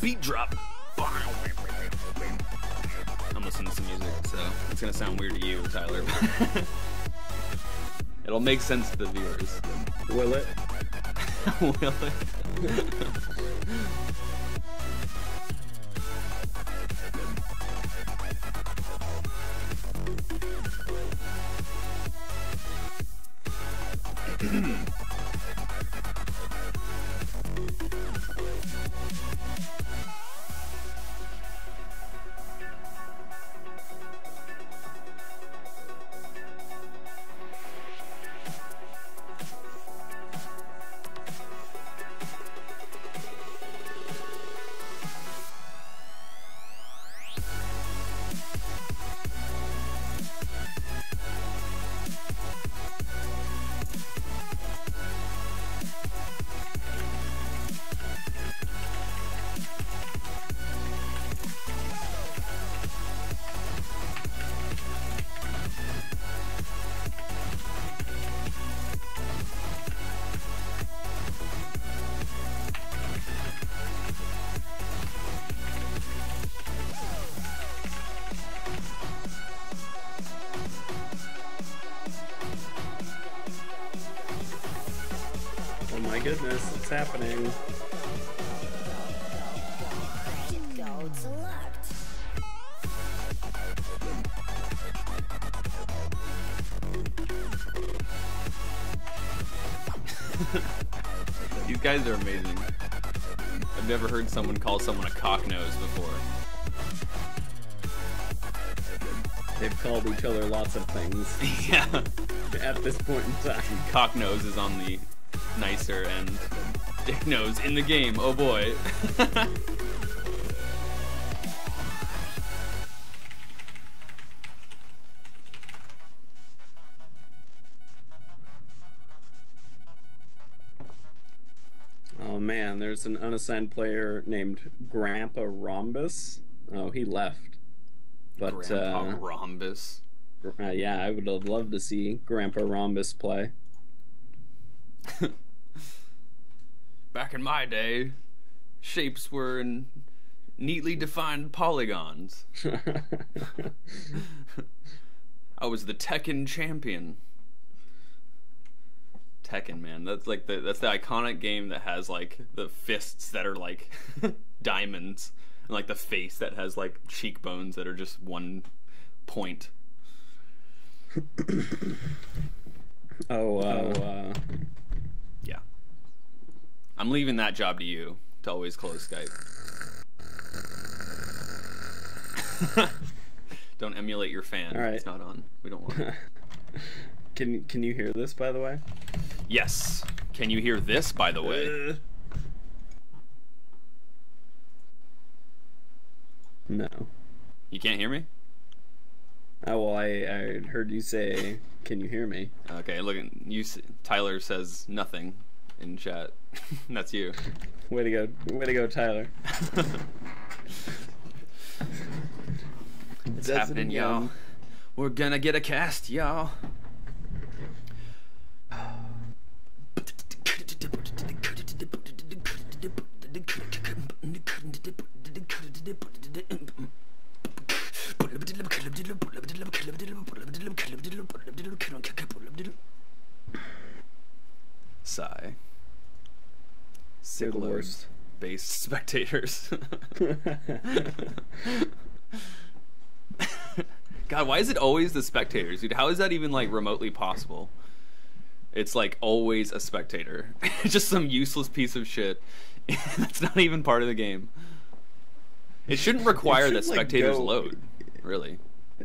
Beat drop. I'm listening to some music, so it's gonna sound weird to you, Tyler. It'll make sense to the viewers. Will it? Will it? Oh my goodness, it's happening. These guys are amazing. I've never heard someone call someone a cocknose before. They've called each other lots of things. Yeah. At this point in time. Cocknose is on the nicer end. Dick nose in the game, oh boy. Oh man, there's an unassigned player named Grandpa Rhombus. Oh, he left. But Grandpa Rhombus. Yeah, I would have loved to see Grandpa Rhombus play. Back in my day, shapes were in neatly defined polygons. I was the Tekken champion. Tekken, man, that's like that's the iconic game that has like the fists that are like diamonds, and like the face that has like cheekbones that are just one point. Yeah. I'm leaving that job to you to always close Skype. Don't emulate your fan. All right. It's not on. We don't want it. Can you hear this, by the way? Yes. Can you hear this, by the way? No. You can't hear me? Oh, well, I heard you say, can you hear me? Okay, look, Tyler says nothing in chat. That's you. Way to go, Tyler. It's happening, y'all. We're gonna get a cast, y'all. Sigh. They're the worst. Based spectators. God, why is it always the spectators, dude? How is that even like remotely possible? It's like always a spectator. Just some useless piece of shit. That's not even part of the game. It shouldn't require that spectators load, really.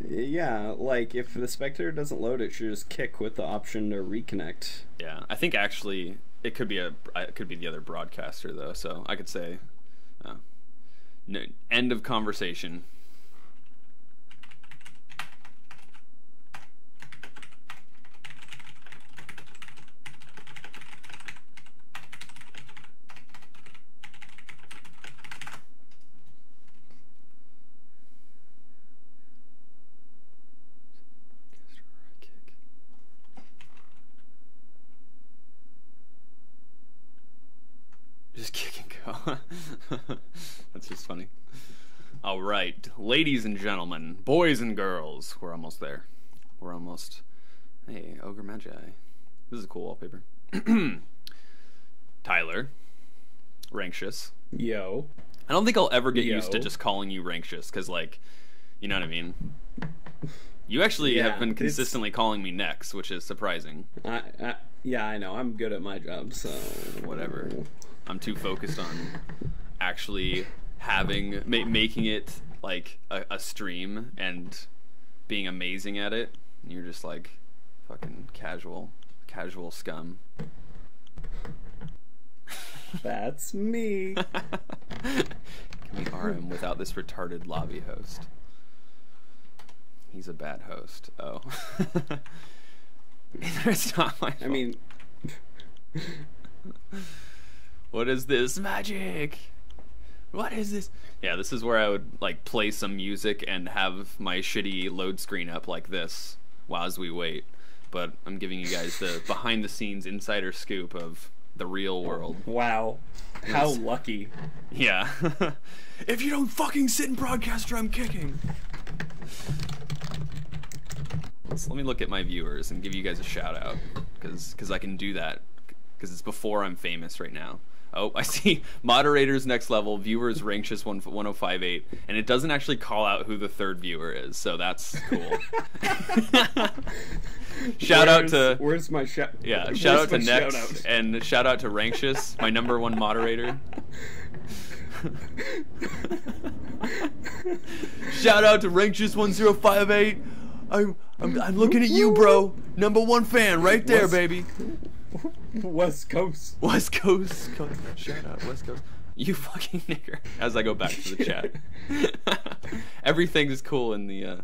Yeah, like if the spectator doesn't load, it should just kick with the option to reconnect. Yeah, I think actually it could be the other broadcaster though. So I could say, no, end of conversation. Just kick and Oh. That's just funny. All right, ladies and gentlemen, boys and girls, we're almost there. We're almost. Hey, Ogre Magi. This is a cool wallpaper. Tyler, Rankshis. Yo. I don't think I'll ever get used to just calling you Rankshis, because, like, you know what I mean? You actually have been consistently calling me Nex, which is surprising. Yeah, I know. I'm good at my job, so... Whatever. I'm too focused on actually making it, like, a stream and being amazing at it. And you're just, like, fucking casual scum. That's me. Can we RM without this retarded lobby host? He's a bad host. Oh. It's not my fault. I mean... What is this magic? What is this? Yeah, this is where I would, like, play some music and have my shitty load screen up like this while as we wait. But I'm giving you guys the behind-the-scenes insider scoop of the real world. Wow. How lucky. Yeah. If you don't fucking sit in broadcaster, I'm kicking. So let me look at my viewers and give you guys a shout out, because I can do that, because it's before I'm famous right now. Oh, I see moderators next level, viewers Rankshis 1058, and it doesn't actually call out who the third viewer is, so that's cool. Where's my shout? Yeah, shout out to Nex and shout out to Rankshis, my #1 moderator. Shout out to Rankshis 1058. I'm looking at you, bro. #1 fan right there, baby. West Coast. West Coast. Shout out West Coast. You fucking nigger. As I go back to the chat. Everything is cool in the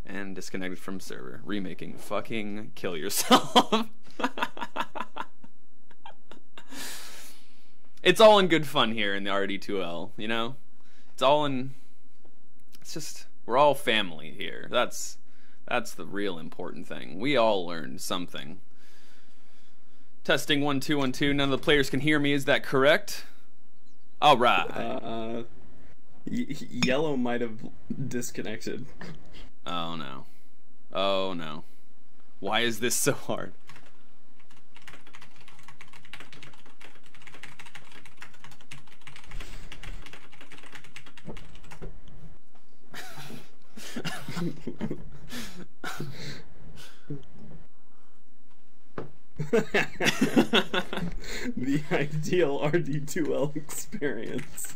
and disconnected from server. Remaking. Fucking kill yourself. It's all in good fun here in the RD2L, you know? It's just, we're all family here. That's the real important thing. We all learned something. Testing 1 2 1 2. None of the players can hear me. Is that correct? All right. Yellow might have disconnected. Oh no. Oh no. Why is this so hard? The ideal RD2L experience.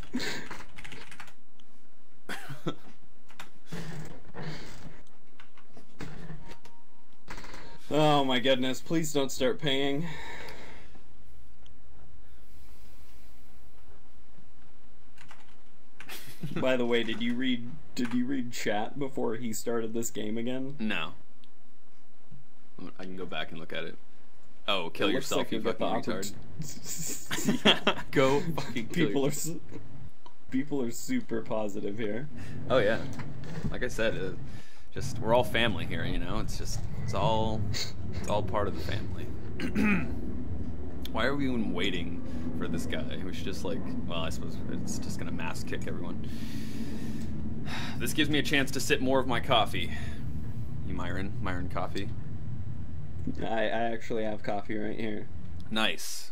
Oh my goodness, please don't start paying. By the way, did you read chat before he started this game again? No. I can go back and look at it. Oh, kill yourself, like you fucking retard. Yeah. Go fucking kill yourself. People are super positive here. Oh yeah. Like I said, just we're all family here, you know? It's all part of the family. Why are we even waiting for this guy? We should just, like, well, I suppose it's just gonna mass kick everyone. This gives me a chance to sip more of my coffee. You Myron coffee? I actually have coffee right here. Nice.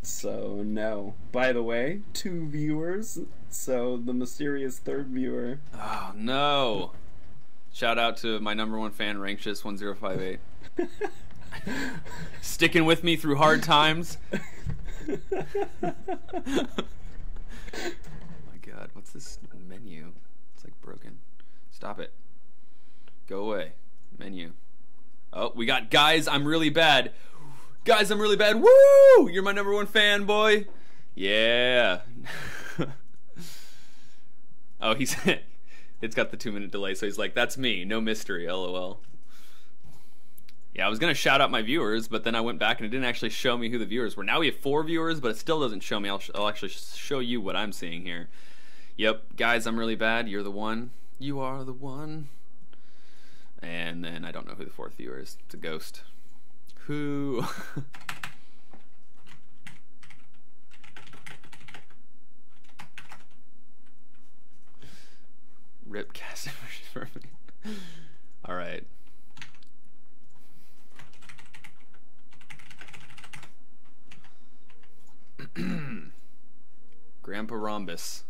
So, no. By the way, 2 viewers, so the mysterious third viewer. Oh, no. Shout out to my #1 fan, Rankshis 1058. Sticking with me through hard times. Oh my god, what's this menu? It's like broken. Stop it. Go away. Menu. Oh, we got guys, I'm really bad. Guys, I'm really bad. Woo! You're my #1 fan, boy. Yeah. Oh, it's got the 2-minute delay, so he's like, that's me. No mystery, LOL. Yeah, I was going to shout out my viewers, but then I went back and it didn't actually show me who the viewers were. Now we have 4 viewers, but it still doesn't show me. I'll actually show you what I'm seeing here. Yep, guys, I'm really bad. You're the one. You are the one. And then I don't know who the 4th viewer is. It's a ghost. Who? for me. All right. Grandpa Rhombus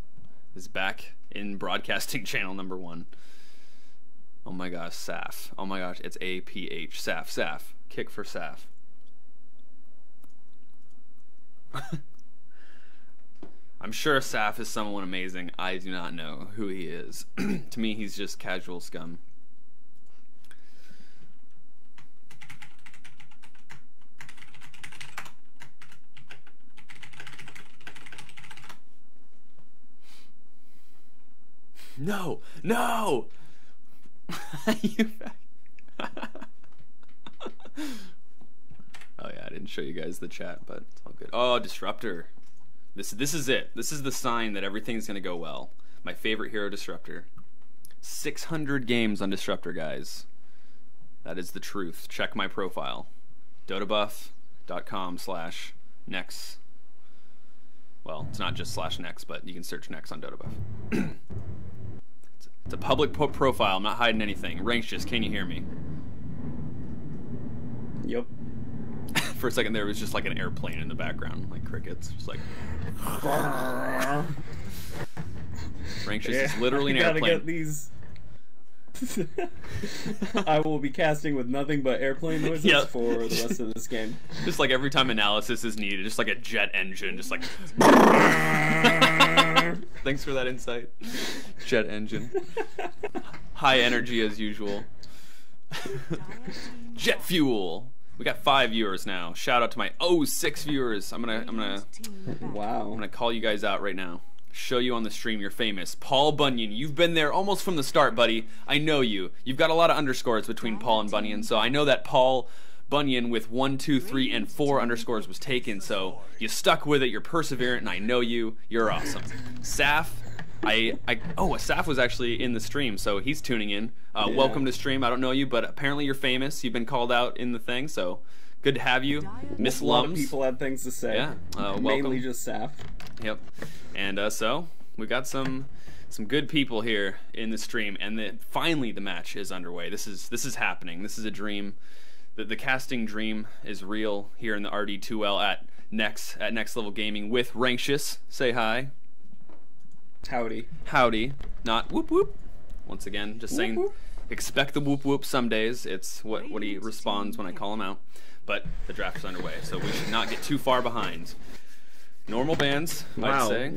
is back in broadcasting channel number 1. Oh my gosh, Saf. Oh my gosh, it's APH. Saf, Saf. Kick for Saf. I'm sure Saf is someone amazing. I do not know who he is. To me, he's just casual scum. No! No! You oh yeah, I didn't show you guys the chat, but it's all good. Oh, Disruptor. This is it. This is the sign that everything's gonna go well. My favorite hero, Disruptor. 600 games on Disruptor, guys. That is the truth. Check my profile. dotabuff.com/nex. Well, it's not just /nex, but you can search nex on Dotabuff. It's a public profile. I'm not hiding anything. Rankshis, can you hear me? Yep. For a second there was just like an airplane in the background, like crickets, just like. Rankshis is literally an airplane. Gotta get these. I will be casting with nothing but airplane noises for the rest of this game. Just like every time analysis is needed, just like a jet engine, just like. Thanks for that insight. Jet engine. High energy as usual. Jet fuel. We got 5 viewers now. Shout out to my 6 viewers. I'm gonna call you guys out right now. Show you on the stream you're famous. Paul Bunyan, you've been there almost from the start, buddy. I know you. You've got a lot of underscores between Paul and Bunyan, so I know that Paul Bunyan with 1, 2, 3, and 4 underscores was taken, so you stuck with it, you're perseverant, and I know you. You're awesome. Saf, Saf was actually in the stream, so he's tuning in. Welcome to stream. I don't know you, but apparently you're famous. You've been called out in the thing, so good to have you. Miss Lums. A lot of people had things to say. Yeah, welcome. Mainly just Saf. Yep. And so we got some good people here in the stream, and finally the match is underway. This is happening. This is a dream. The casting dream is real here in the RD2L at Next Level Gaming with Rankshis. Say hi. Howdy. Howdy. Not whoop whoop. Once again, just saying. Whoop. Expect the whoop whoop some days. It's what he responds when I call him out. But the draft is underway, so we should not get too far behind. Normal bans, I'd say.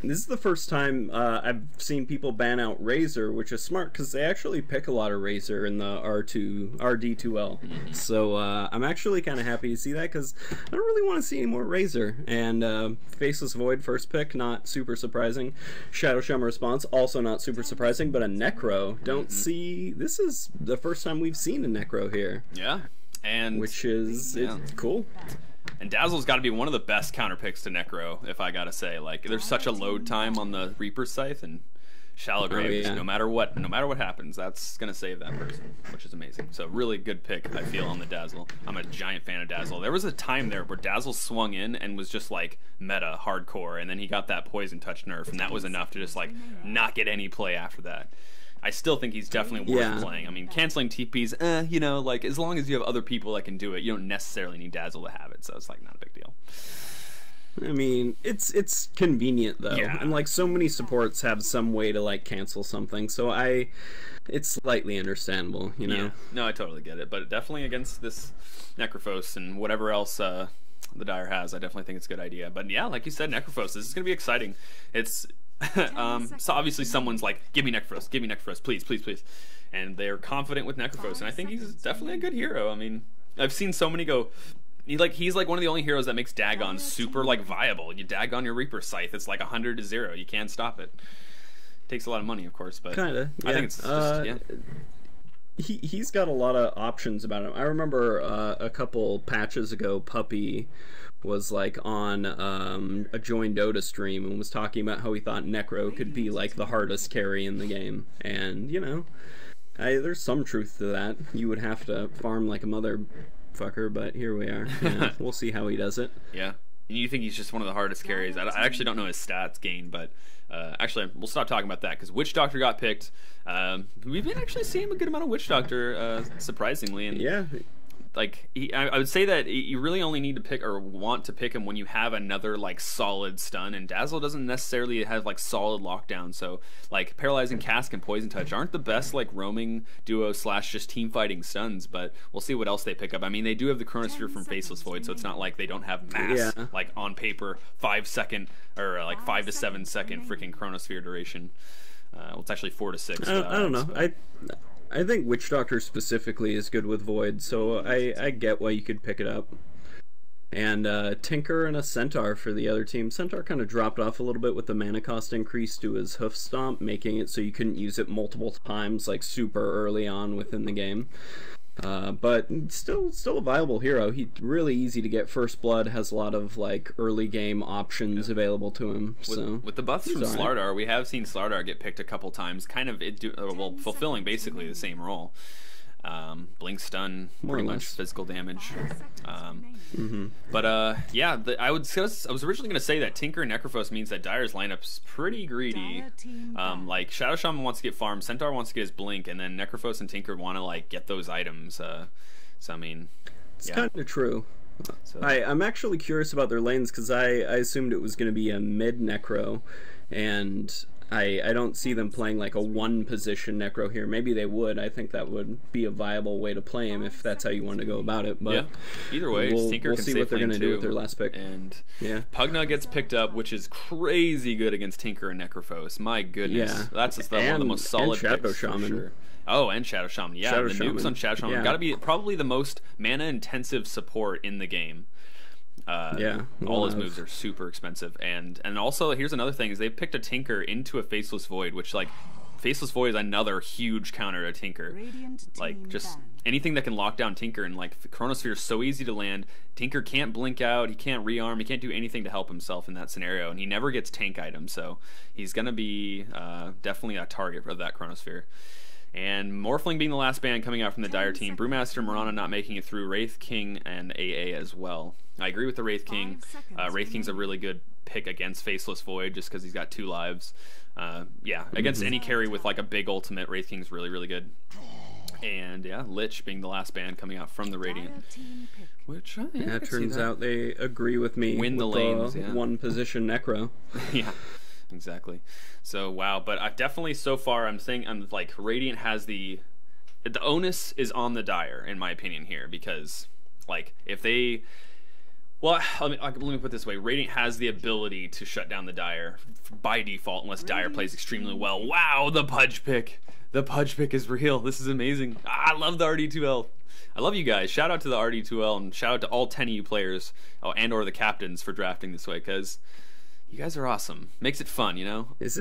This is the first time I've seen people ban out Razor, which is smart because they actually pick a lot of Razor in the RD2L. Mm-hmm. So I'm actually kind of happy to see that because I don't really want to see any more Razor. And Faceless Void first pick, not super surprising. Shadow Shum response, also not super surprising, but a Necro. Don't see. This is the first time we've seen a Necro here. Yeah, and which is it's cool. And Dazzle's got to be one of the best counter picks to Necro, if I gotta say. Like, there's such a load time on the Reaper's Scythe, and Shallow Grave, no matter what happens, that's gonna save that person, which is amazing. So really good pick, I feel, on the Dazzle. I'm a giant fan of Dazzle. There was a time there where Dazzle swung in and was just like meta hardcore, and then he got that poison touch nerf, and that was enough to just like not get any play after that. I still think he's definitely worth playing. I mean, canceling TPs, you know, like, as long as you have other people that can do it, you don't necessarily need Dazzle to have it, so it's, like, not a big deal. I mean, it's convenient, though. Yeah. And, like, so many supports have some way to, like, cancel something, so it's slightly understandable, you know? Yeah. No, I totally get it, but definitely against this Necrophos and whatever else the Dire has, I definitely think it's a good idea. But, yeah, like you said, Necrophos, this is going to be exciting. It's... so obviously someone's like, give me Necrophos, please, please, please, and they're confident with Necrophos, and I think he's definitely a good hero. I mean, I've seen so many go, he's like one of the only heroes that makes Dagon super like viable. You Dagon your Reaper Scythe, it's like 100-0, you can't stop it. Takes a lot of money, of course, but kinda, yeah. I think it's just, he's got a lot of options about him. I remember a couple patches ago, Puppy was like on a Join Dota stream and was talking about how he thought Necro could be like the hardest carry in the game, and you know, there's some truth to that. You would have to farm like a motherfucker, but here we are. Yeah, we'll see how he does it. Yeah. You think he's just one of the hardest carries. I actually don't know his stats gain, but actually, we'll stop talking about that because Witch Doctor got picked. We've been actually seeing a good amount of Witch Doctor, surprisingly. And Yeah. like I would say that you really only need to pick or want to pick him when you have another like solid stun, and Dazzle doesn't necessarily have like solid lockdown. So like Paralyzing Cask and Poison Touch aren't the best like roaming duo / just team fighting stuns, but we'll see what else they pick up. I mean, they do have the Chronosphere from Faceless Void, so it's not like they don't have mass like on paper 5 second or like 5 to 7 second freaking Chronosphere duration. Well, it's actually 4 to 6. I don't know. I think Witch Doctor specifically is good with Void, so I get why you could pick it up. And Tinker and a Centaur for the other team. Centaur kind of dropped off a little bit with the mana cost increase to his Hoof Stomp, making it so you couldn't use it multiple times, like super early on within the game. But still a viable hero. He's really easy to get first blood, has a lot of like early game options available to him. With the buffs from Slardar, we have seen Slardar get picked a couple times, kind of fulfilling basically the same role. Blink stun, pretty much physical damage. But yeah, I was originally going to say that Tinker and Necrophos means that Dire's lineup's pretty greedy. Like Shadow Shaman wants to get farm, Centaur wants to get his blink, and then Necrophos and Tinker want to like get those items. So I mean, it's kind of true. So. I'm actually curious about their lanes because I assumed it was going to be a mid Necro, and I don't see them playing like a one position Necro here. Maybe they would. I think that would be a viable way to play him if that's how you want to go about it. But yeah, either way, we'll see what they're going to do with their last pick. And Pugna gets picked up, which is crazy good against Tinker and Necrophos. My goodness, that's one of the most solid Shadow picks Shaman. for sure. Oh, and Shadow Shaman. Yeah, Shadow the Shaman. nukes on Shadow Shaman got to be probably the most mana intensive support in the game. All his moves are super expensive, and also here's another thing: is they picked a Tinker into a Faceless Void, which like Faceless Void is another huge counter to Tinker. Like just anything that can lock down Tinker, and like Chronosphere is so easy to land. Tinker can't blink out, he can't rearm, he can't do anything to help himself in that scenario, and he never gets tank items, so he's gonna be definitely a target for that Chronosphere. And Morphling being the last band coming out from the Dire team. Brewmaster, Mirana not making it through. Wraith King and AA as well. I agree with the Wraith King. Wraith King's a really good pick against Faceless Void just because he's got 2 lives. Against any carry with like a big ultimate, Wraith King's really, really good. And yeah, Lich being the last band coming out from the Radiant. Which it turns out they agree with me. Win the lanes, one position Necro. Yeah. Exactly. So wow, but I've definitely so far I'm like Radiant has the onus is on the Dire in my opinion here, because like if they let me put it this way: Radiant has the ability to shut down the Dire by default unless Dire plays extremely well. Wow, the Pudge pick is real. This is amazing. I love the RD2L. I love you guys. Shout out to the RD2L and shout out to all 10 of you players and or the captains for drafting this way, because you guys are awesome. Makes it fun, you know? Is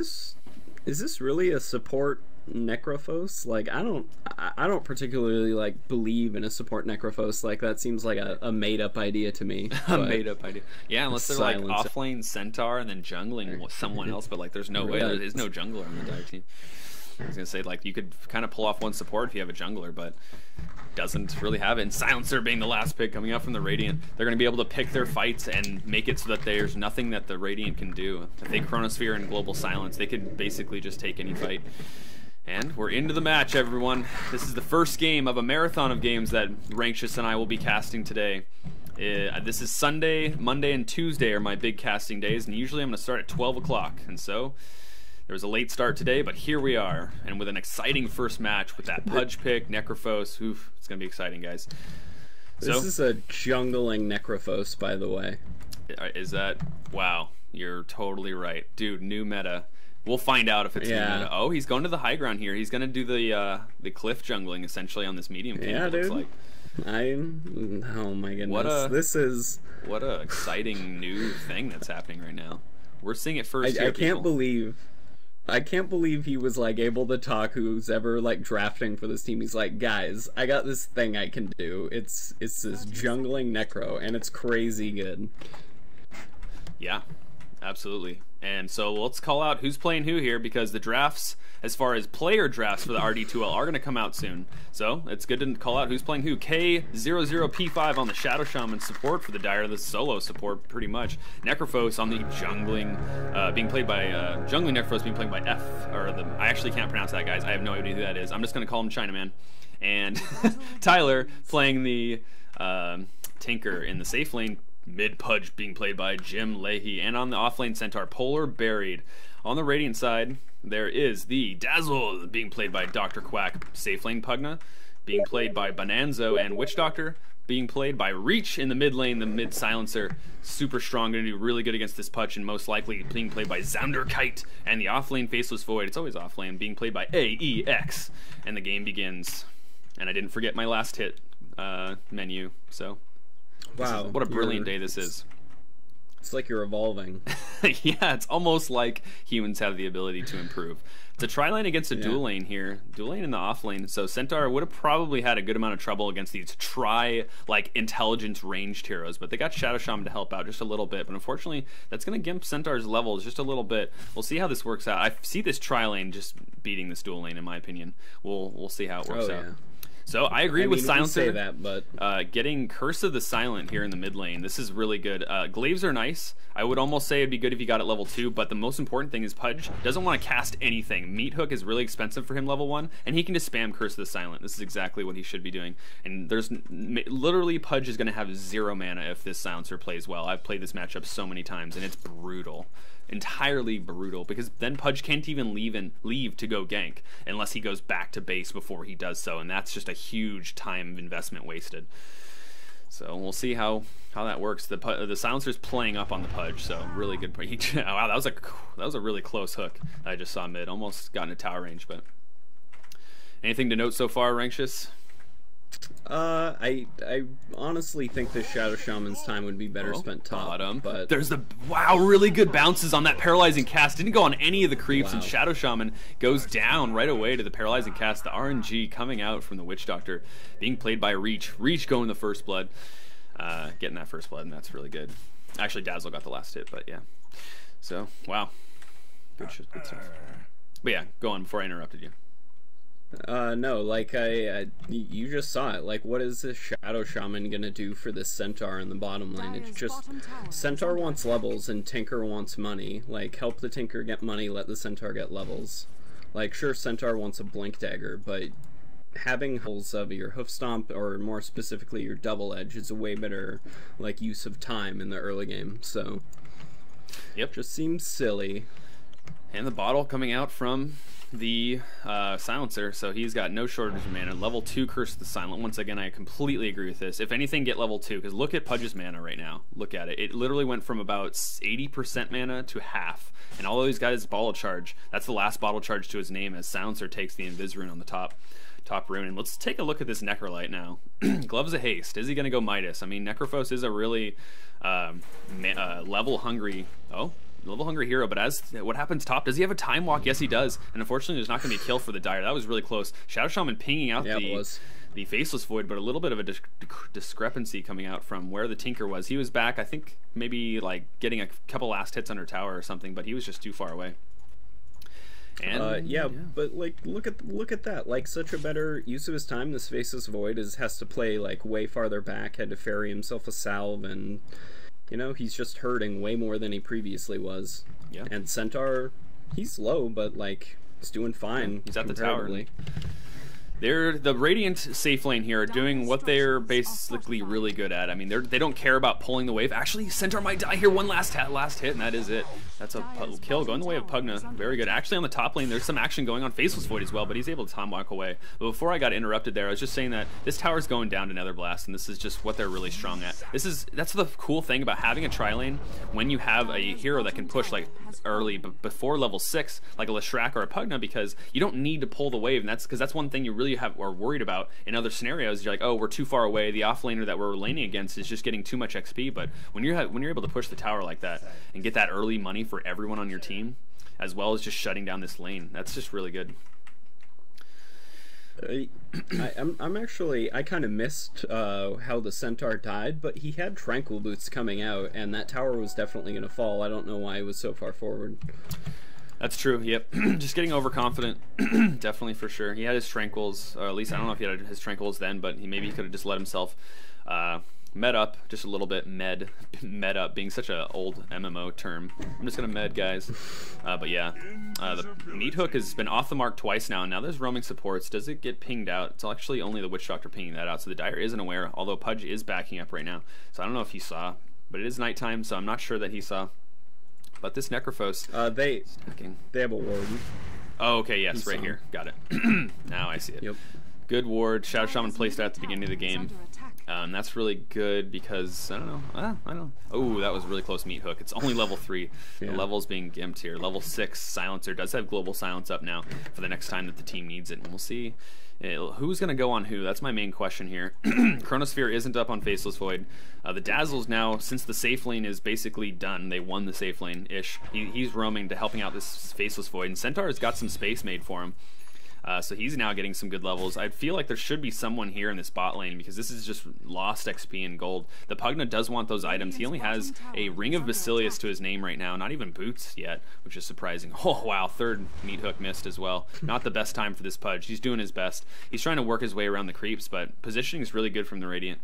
this really a support Necrophos? Like I don't particularly like believe in a support Necrophos. Like that seems like a made up idea to me. A made up idea. Yeah, unless they're like offlane Centaur and then jungling with someone else, but like there's no way. There is no jungler on the Dire team. I was gonna say like you could kind of pull off one support if you have a jungler, but doesn't really have it. And Silencer being the last pick coming out from the Radiant, they're going to be able to pick their fights and make it so that there's nothing that the Radiant can do. If they Chronosphere and Global Silence, they could basically just take any fight. And we're into the match, everyone. This is the first game of a marathon of games that Rankshis and I will be casting today. This is Sunday, Monday, and Tuesday are my big casting days, and usually I'm going to start at 12 o'clock. And so there was a late start today, but here we are, and with an exciting first match with that Pudge pick, Necrophos. Oof, it's going to be exciting, guys. This is a jungling Necrophos, by the way. Is that? Wow, you're totally right. Dude, new meta. We'll find out if it's new meta. Oh, he's going to the high ground here. He's going to do the cliff jungling, essentially, on this medium team, yeah, it looks dude. like. Oh my goodness. What a exciting new thing that's happening right now. We're seeing it first here, I can't believe he was like able to talk. Who's ever like drafting for this team? He's like, guys, I got this thing I can do. It's this jungling Necro, and it's crazy good. Yeah, absolutely. And so let's call out who's playing who here, because the drafts as far as player drafts for the RD2L are going to come out soon. So it's good to call out who's playing who. K00P5 on the Shadow Shaman support for the Dire, the solo support pretty much. Necrophos on the jungling, being played by jungling Necrophos being played by F, or the, I actually can't pronounce that, guys. I have no idea who that is. I'm just going to call him Chinaman. And Tyler playing the Tinker in the safe lane. Mid Pudge being played by Jim Leahy, and on the offlane Centaur, Polar Buried. On the Radiant side, there is the Dazzle being played by Dr. Quack, safe lane Pugna, being played by Bonanzo, and Witch Doctor being played by Reach in the mid lane, the mid silencer. Super strong, going to do really good against this Pudge, and most likely being played by Zounderkite, and the offlane Faceless Void, it's always offlane, being played by AEX. And the game begins. And I didn't forget my last hit menu, so... Wow, what a brilliant day this is. It's like you're evolving. Yeah, it's almost like humans have the ability to improve. It's a tri-lane against a dual lane here. Dual lane in the off lane. So Centaur would have probably had a good amount of trouble against these like, intelligence ranged heroes. But they got Shadow Shaman to help out just a little bit. But unfortunately, that's going to gimp Centaur's levels just a little bit. We'll see how this works out. I see this tri-lane just beating this dual lane, in my opinion. We'll see how it works out. So I agree with Silencer. Say that, but getting Curse of the Silent here in the mid lane, this is really good. Glaives are nice. I would almost say it'd be good if you got it level 2, but the most important thing is Pudge doesn't want to cast anything. Meat Hook is really expensive for him level 1, and he can just spam Curse of the Silent. This is exactly what he should be doing. And there's literally Pudge is going to have 0 mana if this Silencer plays well. I've played this matchup so many times, and it's brutal. Entirely brutal, because then Pudge can't even leave to go gank unless he goes back to base before he does so, and that's just a huge time investment wasted. So we'll see how that works. The Silencer's playing up on the Pudge, so really good. Wow, that was a really close hook I just saw mid. Almost got into tower range. But anything to note so far, Rankshis? I honestly think the Shadow Shaman's time would be better spent top. Bottom. But there's the really good bounces on that paralyzing cast. Didn't go on any of the creeps, and Shadow Shaman goes down right away to the paralyzing cast. The RNG coming out from the Witch Doctor, being played by Reach. Reach going the first blood, getting that first blood, and that's really good. Actually, Dazzle got the last hit, but yeah. So wow, good stuff. But yeah, go on before I interrupted you. No, like you just saw it. Like, what is this Shadow Shaman gonna do for this Centaur in the bottom lane? It's just Centaur wants levels and Tinker wants money. Like, help the Tinker get money, let the Centaur get levels. Like, sure, Centaur wants a Blink Dagger, but having holes of your Hoof Stomp, or more specifically your Double Edge, is a way better like use of time in the early game. So, yep, just seems silly. And the bottle coming out from the Silencer, so he's got no shortage of mana. Level 2 Curse of the Silent. Once again, I completely agree with this. If anything, get level 2, because look at Pudge's mana right now. Look at it. It literally went from about 80% mana to half. And although he's got his bottle charge, that's the last bottle charge to his name, as Silencer takes the Invis rune on the top rune. And let's take a look at this Necrolite now. Gloves of Haste. Is he going to go Midas? I mean, Necrophos is a really level hungry hero, but as what happens top, does he have a time walk? Yes, he does, and unfortunately there's not going to be a kill for the Dire. That was really close. Shadow Shaman pinging out the Faceless Void, but a little bit of a discrepancy coming out from where the Tinker was. He was back, I think, maybe like getting a couple last hits under tower or something, but he was just too far away. And yeah, but like look at that. Like, such a better use of his time. This Faceless Void has to play like way farther back, had to ferry himself a salve, and you know, he's just hurting way more than he previously was. Yeah. And Centaur, he's low, but like he's doing fine. He's at the tower. The Radiant safe lane here are doing what they're basically really good at. I mean, they don't care about pulling the wave. Actually, Centaur might die here. One last hit, and that is it. That's a kill going the way of Pugna. Very good. Actually, on the top lane, there's some action going on Faceless Void as well, but he's able to time walk away. But before I got interrupted there, I was just saying that this tower's going down to Nether Blast, and this is just what they're really strong at. That's the cool thing about having a tri-lane when you have a hero that can push like early, but before level 6, like a Leshrac or a Pugna, because you don't need to pull the wave, and that's one thing you really are worried about in other scenarios. You're like, oh, we're too far away. The offlaner that we're laning against is just getting too much XP. But when you're able to push the tower like that and get that early money for everyone on your team, as well as just shutting down this lane, that's just really good. I'm actually, I kind of missed how the Centaur died, but he had Tranquil Boots coming out, and that tower was definitely going to fall. I don't know why he was so far forward. That's true. Yep. Just getting overconfident. Definitely for sure. He had his tranquils, or at least I don't know if he had his tranquils then, but maybe he could have just let himself med up just a little bit. Med up being such an old MMO term. I'm just gonna med, guys. But yeah, the meat hook has been off the mark twice now. Now there's roaming supports. Does it get pinged out? It's actually only the Witch Doctor pinging that out, so the Dire isn't aware. Although Pudge is backing up right now, so I don't know if he saw, but it is nighttime, so I'm not sure that he saw. But this Necrophos, they have a ward. Oh, okay, yes, right here. Got it. Now I see it. Yep. Good ward. Shadow Shaman placed that at the beginning of the game. That's really good because, I don't know. I don't know. Oh, that was a really close meat hook. It's only level 3. Yeah. The level's being gimped here. Level 6 Silencer does have global silence up now for the next time that the team needs it. And we'll see who's going to go on who. That's my main question here. Chronosphere isn't up on Faceless Void. The Dazzles now, since the safe lane is basically done, they won the safe lane-ish. He's roaming to helping out this Faceless Void. And Centaur has got some space made for him. So he's now getting some good levels. I feel like there should be someone here in this bot lane because this is just lost XP and gold. The Pugna does want those items. He only has a Ring of Basilius to his name right now, not even boots yet, which is surprising. Oh, wow, third meat hook missed as well. Not the best time for this Pudge. He's doing his best. He's trying to work his way around the creeps, but positioning is really good from the Radiant.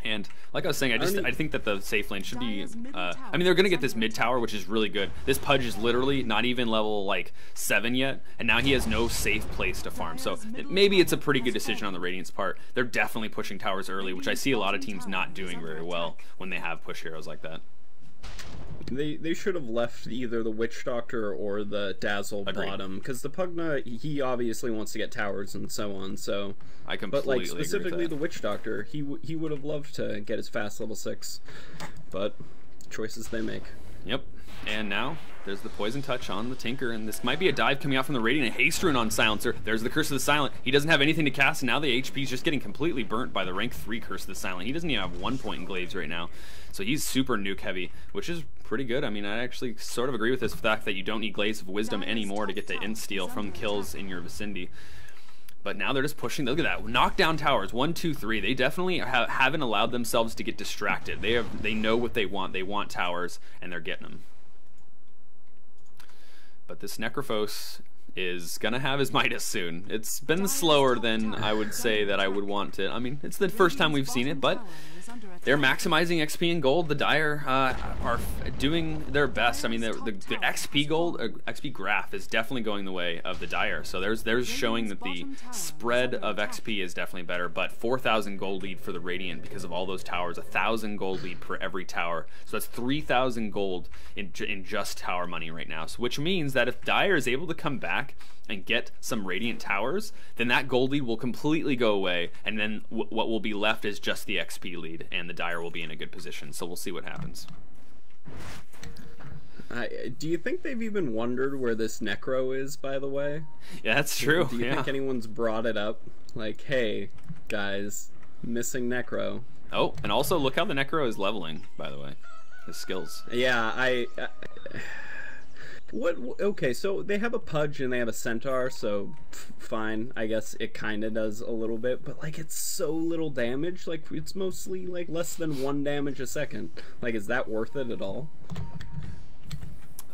And like I was saying, I think that the safe lane should be, I mean, they're going to get this mid tower, which is really good. This Pudge is literally not even level, like, 7 yet, and now he has no safe place to farm. So maybe it's a pretty good decision on the Radiant's part. They're definitely pushing towers early, which I see a lot of teams not doing very well when they have push heroes like that. They should have left either the Witch Doctor or the Dazzle bottom, because the Pugna, he obviously wants to get towers and so on. So I completely but like specifically agree with that. the Witch Doctor, he would have loved to get his fast level 6, but choices they make. Yep. And now there's the Poison Touch on the Tinker, and this might be a dive coming out from the Radiant. A Haste Rune on Silencer. There's the Curse of the Silent. He doesn't have anything to cast, and now the HP is just getting completely burnt by the rank 3 Curse of the Silent. He doesn't even have 1 point in Glaives right now. So he's super nuke heavy, which is pretty good. I mean, I actually sort of agree with this fact that you don't need Glaives of Wisdom anymore to get the insteal from kills in your vicinity. But now they're just pushing. Look at that. Knockdown towers. 1, 2, 3. They definitely haven't allowed themselves to get distracted. They know what they want. They want towers, and they're getting them. But this Necrophos is gonna have his Midas soon. It's been slower than I would say that I would want it. I mean, it's the first time we've seen it, but they're maximizing XP and gold. The Dire are doing their best. I mean, the XP gold, XP graph is definitely going the way of the Dire. So there's showing that the spread of XP is definitely better. But 4,000 gold lead for the Radiant because of all those towers. 1,000 gold lead for every tower. So that's 3,000 gold in just tower money right now. So which means that if Dire is able to come back and get some Radiant towers, then that gold lead will completely go away, and then what will be left is just the XP lead, and the Dire will be in a good position. So we'll see what happens. Do you think they've even wondered where this Necro is, by the way? Yeah, that's true. Do you think anyone's brought it up? Like, hey, guys, missing Necro. Oh, and also look how the Necro is leveling, by the way. His skills. Yeah, okay, so they have a Pudge and they have a Centaur, so fine. I guess it kind of does a little bit, but like it's so little damage. Like it's mostly like less than 1 damage a second. Like, is that worth it at all?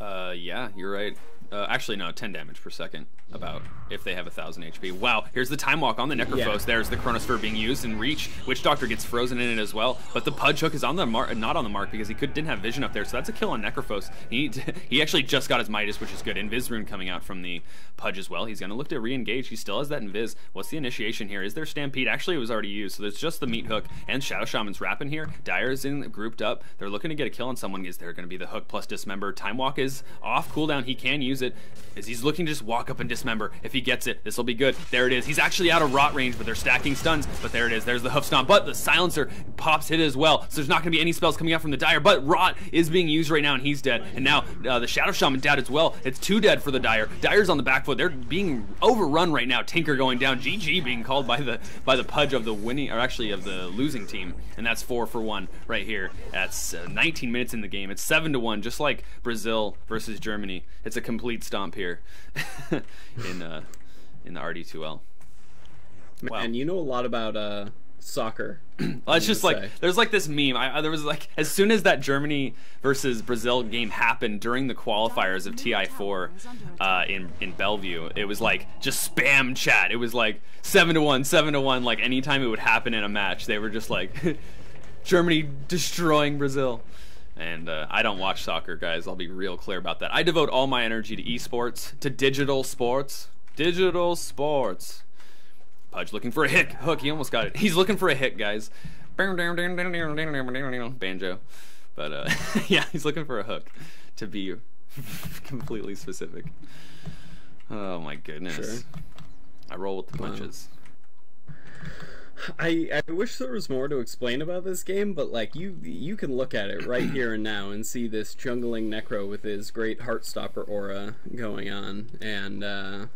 Yeah, you're right. Actually, no, 10 damage per second, about, if they have 1,000 HP. Wow, here's the Time Walk on the Necrophos. Yeah. There's the Chronosphere being used, and Reach. Witch Doctor gets frozen in it as well, but the Pudge Hook is on the mark, not on the mark, because he didn't have vision up there, so that's a kill on Necrophos. He actually just got his Midas, which is good. Invis Rune coming out from the Pudge as well. He's going to look to re-engage. He still has that Invis. What's the initiation here? Is there Stampede? Actually, it was already used, so there's just the Meat Hook, and Shadow Shaman's wrapping here. Dire's grouped up. They're looking to get a kill on someone. Is there going to be the Hook plus Dismember? Time Walk is off cooldown. He can use it. As he's looking to just walk up and dismember. If he gets it, this will be good. There it is. He's actually out of rot range, but they're stacking stuns. But there it is. There's the hoof stomp. But the silencer pops hit as well. So there's not going to be any spells coming out from the Dire. But rot is being used right now, and he's dead. And now the Shadow Shaman dead as well. It's 2 dead for the Dire. Dire's on the back foot. They're being overrun right now. Tinker going down. GG being called by the Pudge of the winning, or actually of the losing team. And that's 4 for 1 right here. That's 19 minutes in the game. It's 7-1, just like Brazil versus Germany. It's a complete stomp here. in the RD2L. Wow. And you know a lot about soccer. Well, it's just like there's like this meme. There was like as soon as that Germany versus Brazil game happened during the qualifiers of TI4 in Bellevue, it was like just spam chat. It was like 7-1, 7-1. Like anytime it would happen in a match, they were just like Germany destroying Brazil. And I don't watch soccer, guys. I'll be real clear about that. I devote all my energy to esports, to digital sports. Digital sports. Pudge looking for a hook. He almost got it. He's looking for a hit, guys. Banjo. But yeah, he's looking for a hook, to be completely specific. Oh my goodness. Sure. I roll with the punches. I wish there was more to explain about this game, but like you can look at it right here and now and see this jungling Necro with his great Heartstopper aura going on, and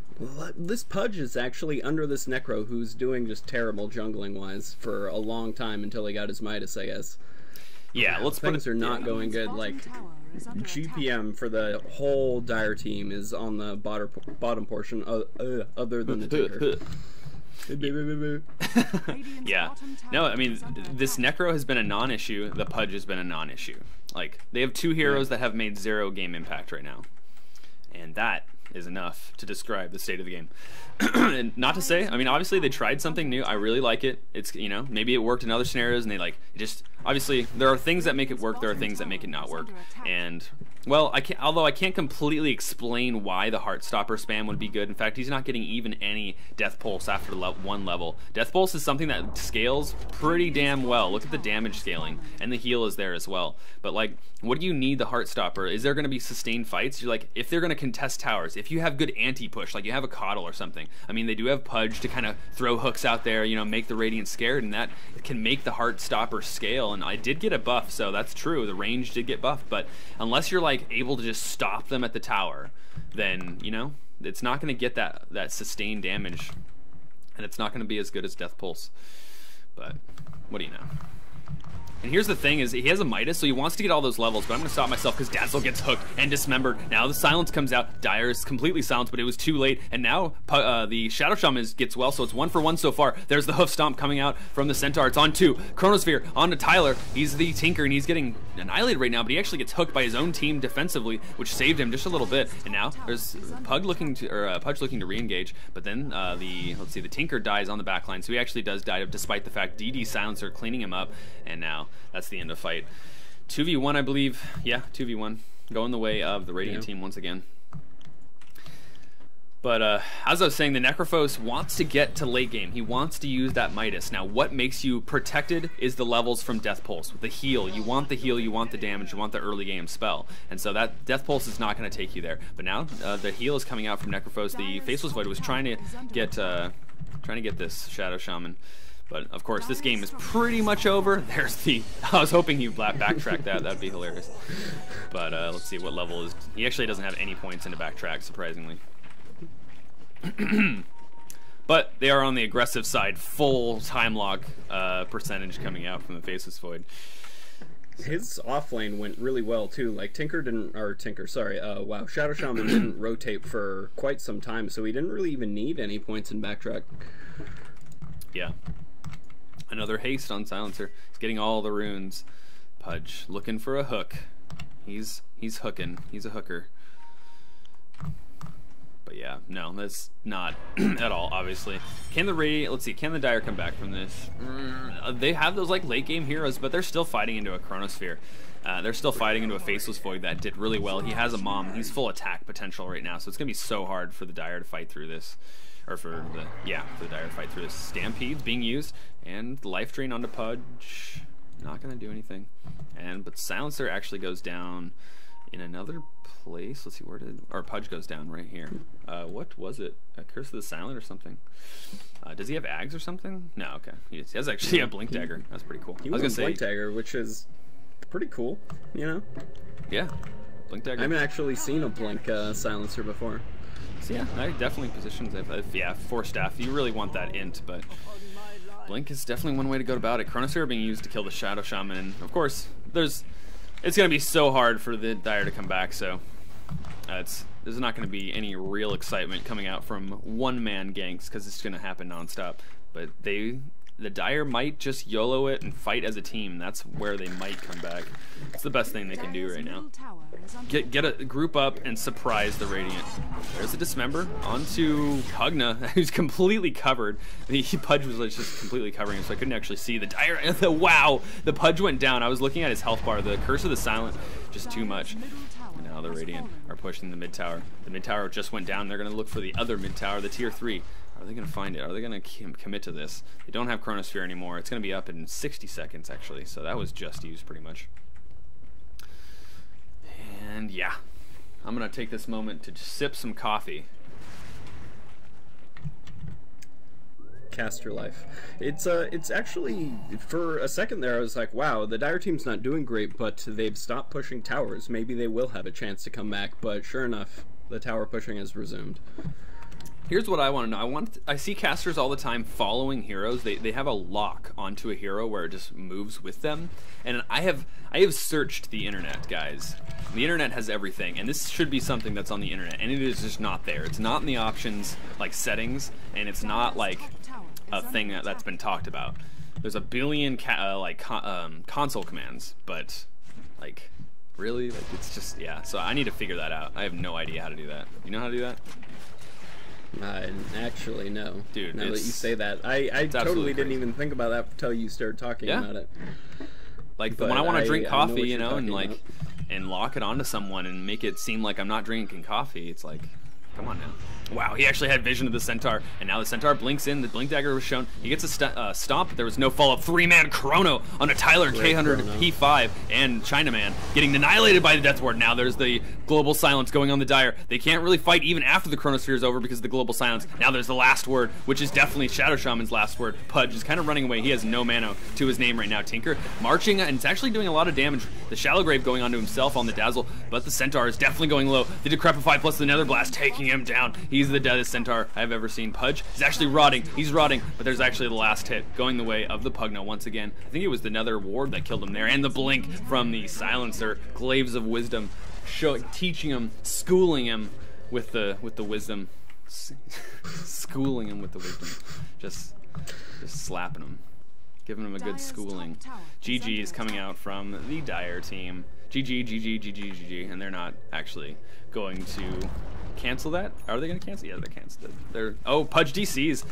this Pudge is actually under this Necro who's doing just terrible jungling wise for a long time until he got his Midas, I guess. Yeah, let's put it. Things are not going good. Like GPM for the whole Dire team is on the bottom portion, other than the Tinker. Yeah. No, I mean, this Necro has been a non-issue. The Pudge has been a non-issue. Like, they have two heroes that have made 0 game impact right now. And that is enough to describe the state of the game. And not to say, I mean, obviously they tried something new. I really like it. It's, you know, maybe it worked in other scenarios and they like, just, obviously there are things that make it work, there are things that make it not work. And, well, although I can't completely explain why the Heartstopper spam would be good. In fact, he's not getting even any Death Pulse after one level. Death Pulse is something that scales pretty damn well. Look at the damage scaling, and the heal is there as well. But like, what do you need the Heartstopper? Is there going to be sustained fights? You're like, if they're going to contest towers, if you have good anti-push, like you have a Coddle or something. I mean, they do have Pudge to kind of throw hooks out there, you know, make the Radiant scared, and that can make the Heartstopper scale. And I did get a buff, so that's true. The range did get buffed, but unless you're like able to just stop them at the tower, then, you know, it's not going to get that sustained damage, and it's not going to be as good as Death Pulse. But what do you know? And here's the thing, is he has a Midas, so he wants to get all those levels, but I'm going to stop myself because Dazzle gets hooked and dismembered. Now the silence comes out. Dire is completely silenced, but it was too late. And now the Shadow Shaman gets well, so it's 1 for 1 so far. There's the Hoof Stomp coming out from the Centaur. It's on 2. Chronosphere on to Tyler. He's the Tinker, and he's getting annihilated right now, but he actually gets hooked by his own team defensively, which saved him just a little bit. And now there's Pudge looking to re-engage, but then the Tinker dies on the backline, so he actually does die despite the fact DD Silencer cleaning him up, and now that's the end of fight. 2v1, I believe. Yeah, 2v1. Going the way of the Radiant team once again. But as I was saying, the Necrophos wants to get to late game. He wants to use that Midas. Now, what makes you protected is the levels from Death Pulse. The heal. You want the heal, you want the damage, you want the early game spell. And so that Death Pulse is not going to take you there. But now the heal is coming out from Necrophos. The Faceless Void was trying to get this Shadow Shaman. But of course, this game is pretty much over. There's the. I was hoping he'd backtrack that. That'd be hilarious. But let's see what level is. He actually doesn't have any points into backtrack, surprisingly. But they are on the aggressive side. Full time lock percentage coming out from the Faceless Void. His offlane went really well too. Like Shadow Shaman didn't rotate for quite some time, so he didn't really even need any points in backtrack. Yeah. Another haste on Silencer. He's getting all the runes. Pudge looking for a hook. He's hooking. He's a hooker. But yeah, no, that's not at all, obviously. Can the Dire come back from this? They have those like late game heroes, but they're still fighting into a Chronosphere. They're still fighting into a Faceless Void that did really well. He has a Mom. He's full attack potential right now, so it's gonna be so hard for the Dire to fight through this. Or for the Dire to fight through this. Stampede's being used, and Life Drain onto Pudge. Not gonna do anything. But Silencer actually goes down in another place. Let's see, Pudge goes down right here. What was it? A Curse of the Silent or something? Does he have Ags or something? No, okay. He has actually a Blink Dagger. That's pretty cool. I was gonna say Blink Dagger, which is pretty cool, you know? Yeah. Blink Dagger. I haven't actually seen a Blink Silencer before. So yeah, that definitely positions it. Yeah, 4 staff. You really want that int, but Blink is definitely one way to go about it. Chronosphere being used to kill the Shadow Shaman, and of course, it's going to be so hard for the Dire to come back. So there's not going to be any real excitement coming out from one-man ganks because it's going to happen nonstop. But they the Dire might just YOLO it and fight as a team. That's where they might come back. It's the best thing they can do right now. Get a group up and surprise the Radiant. There's a Dismember onto Pugna, who's completely covered. The Pudge was just completely covering him, so I couldn't actually see the Dire. Wow, the Pudge went down. I was looking at his health bar. The Curse of the Silent, just too much. And now the Radiant are pushing the mid tower. The mid tower just went down. They're going to look for the other mid tower, the tier 3. Are they going to find it? Are they going to commit to this? They don't have Chronosphere anymore. It's going to be up in 60 seconds, actually. So that was just used, pretty much. And yeah, I'm going to take this moment to just sip some coffee. Caster life. It's actually, for a second there, I was like, wow, the Dire team's not doing great, but they've stopped pushing towers. Maybe they will have a chance to come back, but sure enough, the tower pushing has resumed. Here's what I want to know. I see casters all the time following heroes. They have a lock onto a hero where it just moves with them. And I have searched the internet, guys. The internet has everything, and this should be something that's on the internet, and it is just not there. It's not in the options, like settings, and it's not like a thing that's been talked about. There's a billion console commands, but like really, like it's just, yeah. So I need to figure that out. I have no idea how to do that. You know how to do that? Actually, no. Dude, now that you say that, I totally didn't even think about that until you started talking about it. Like when I want to drink coffee, you know, and like and lock it onto someone and make it seem like I'm not drinking coffee. It's like, come on now. Wow, he actually had vision of the Centaur, and now the Centaur blinks in. The Blink Dagger was shown. He gets a stomp, but there was no follow-up. 3-man Chrono on a Tyler K100 P5, and Chinaman getting annihilated by the Death Ward. Now there's the Global Silence going on the Dire. They can't really fight even after the Chronosphere is over because of the Global Silence. Now there's the last word, which is definitely Shadow Shaman's last word. Pudge is kind of running away. He has no mana to his name right now. Tinker marching, and it's actually doing a lot of damage. The Shallow Grave going onto himself on the Dazzle, but the Centaur is definitely going low. The Decrepify plus the Nether Blast taking him down. He's the deadest Centaur I've ever seen. Pudge is actually rotting. He's rotting, but there's actually the last hit going the way of the Pugna once again. I think it was the Nether Ward that killed him there, and the blink from the Silencer. Glaives of Wisdom, teaching him, schooling him with the wisdom, schooling him with the wisdom, just slapping him, giving him a good schooling. GG is coming out from the Dire team. GG, GG, GG, GG, and they're not actually going to cancel that. Are they going to cancel? Yeah, they canceled it. Oh, Pudge DCs.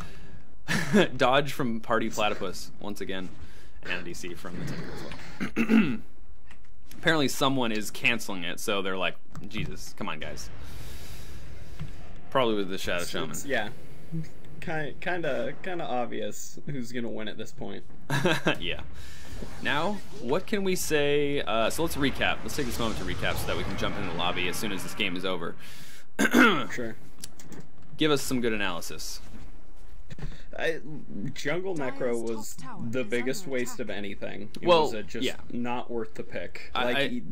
Dodge from Party Platypus once again, and a DC from the Tinker as well. Apparently someone is canceling it, so they're like, Jesus, come on, guys. Probably with the Shadow Shaman. Yeah, kind of obvious who's gonna win at this point. Yeah. Now, what can we say? So let's recap. Let's take this moment to recap so that we can jump into the lobby as soon as this game is over. Sure. Give us some good analysis. Jungle Necro was the biggest waste of anything. It was just not worth the pick. They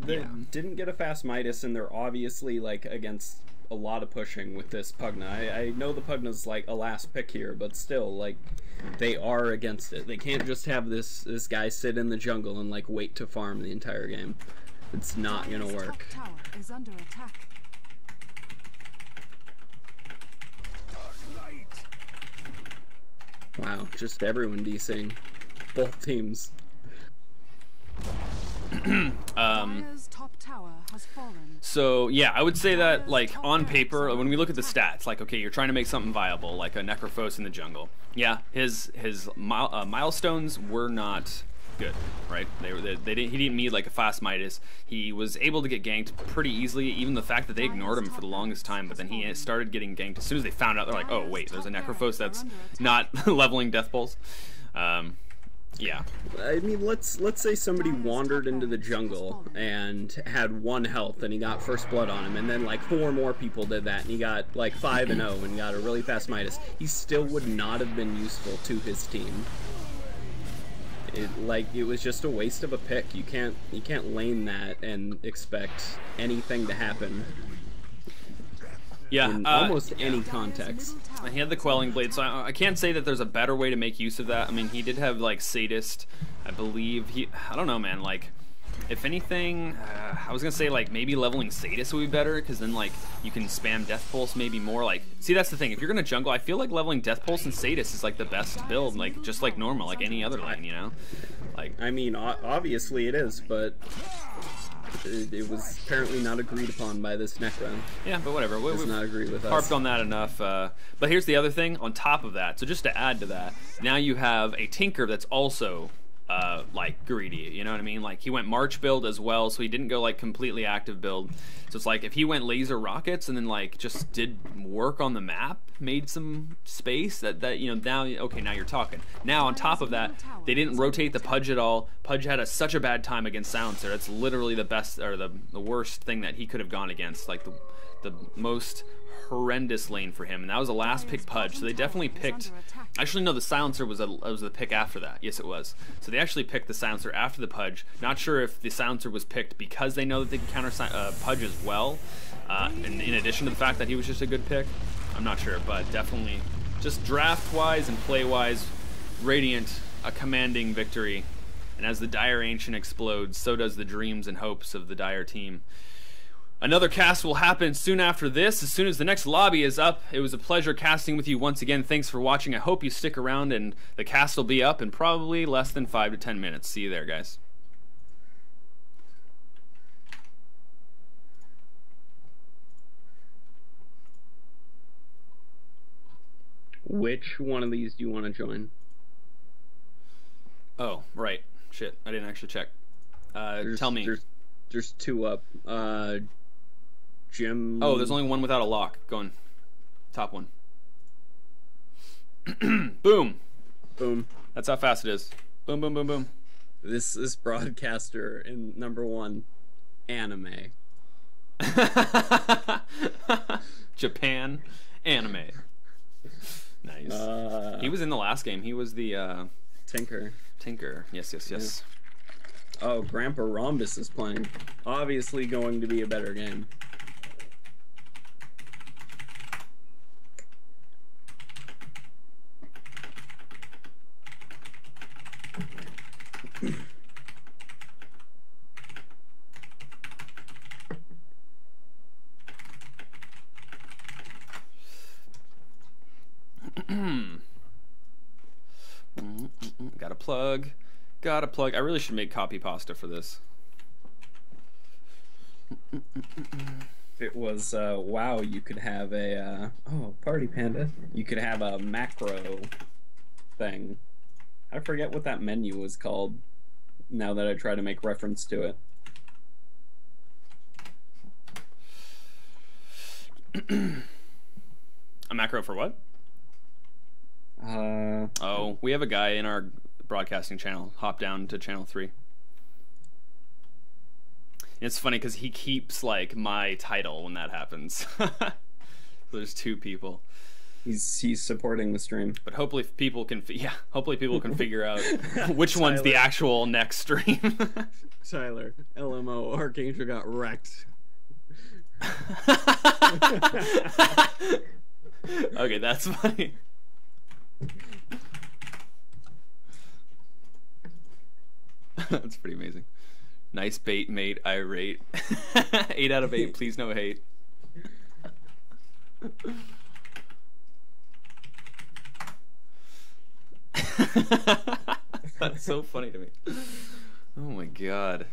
didn't get a fast Midas, and they're obviously like against a lot of pushing with this Pugna. I know the Pugna's like a last pick here, but still, like, they are against it. They can't just have this guy sit in the jungle and like wait to farm the entire game. It's not gonna work. Tower is under attack. Wow, just everyone DCing. Both teams. Top tower has fallen. So yeah, I would say that like on paper, when we look at the stats, like okay, you're trying to make something viable, like a Necrophos in the jungle. Yeah, his milestones were not good, right? He didn't need like a fast Midas. He was able to get ganked pretty easily. Even the fact that they ignored him for the longest time, but then he started getting ganked as soon as they found out. They're like, oh wait, there's a Necrophos that's not leveling Death Pulse. Yeah. I mean, let's say somebody wandered into the jungle and had 1 health and he got first blood on him, and then like 4 more people did that and he got like 5-0 and got a really fast Midas. He still would not have been useful to his team. It was just a waste of a pick. You can't lane that and expect anything to happen. Yeah, in almost any context. He had the Quelling Blade, so I can't say that there's a better way to make use of that. I mean, he did have like Sadist, I believe. I don't know, man. Like, If anything, I was gonna say like maybe leveling Sadist would be better, because then like you can spam Death Pulse maybe more. Like, see, that's the thing. If you're gonna jungle, I feel like leveling Death Pulse and Sadist is like the best build, like just like normal, like any other lane, you know? Like, I mean, obviously it is, but it was apparently not agreed upon by this Necro. yeah, but whatever. Does not agree with us. Harped on that enough. But here's the other thing on top of that. So just to add to that, now you have a Tinker that's also like greedy, you know what I mean? Like, he went March build as well, so he didn't go like completely active build. So it's like if he went laser rockets and then like just did work on the map, made some space, that you know, now okay, now you're talking. Now on top of that, they didn't rotate the Pudge at all. Pudge had such a bad time against Silencer. That's literally the best, or the worst thing that he could have gone against, like the most horrendous lane for him, and that was a last pick Pudge. So they definitely picked. Actually, no, the Silencer was the pick after that. Yes, it was. So they actually picked the Silencer after the Pudge. Not sure if the Silencer was picked because they know that they can counter Pudge as well, and in addition to the fact that he was just a good pick. I'm not sure, but definitely just draft-wise and play-wise, Radiant, a commanding victory. And as the Dire Ancient explodes, so does the dreams and hopes of the Dire team. Another cast will happen soon after this, as soon as the next lobby is up. It was a pleasure casting with you once again. Thanks for watching. I hope you stick around, and the cast will be up in probably less than 5 to 10 minutes. See you there, guys. Which one of these do you want to join? Oh, right. Shit, I didn't actually check. Tell me. There's two up. Jim. Oh, there's only one without a lock. Going. Top one. Boom. Boom. That's how fast it is. Boom, boom, boom, boom. This broadcaster in #1, anime. Japan, anime. Nice. He was in the last game. He was the Tinker. Tinker. Yes, yes, yes. Yeah. Oh, Grandpa Rhombus is playing. Obviously going to be a better game. Gotta plug. I really should make copy pasta for this. It was WoW. You could have a oh, Party Panda. You could have a macro thing. I forget what that menu was called. Now that I try to make reference to it. A macro for what? Oh, we have a guy in our broadcasting channel. Hop down to channel 3. It's funny because he keeps like my title when that happens. There's 2 people. He's supporting the stream. But hopefully people can hopefully people can figure out which one's the actual next stream. Tyler, LMO, Archangel got wrecked. Okay, that's funny. That's pretty amazing. Nice bait, mate. Irate. 8 out of 8. Please no hate. That's so funny to me. Oh my god.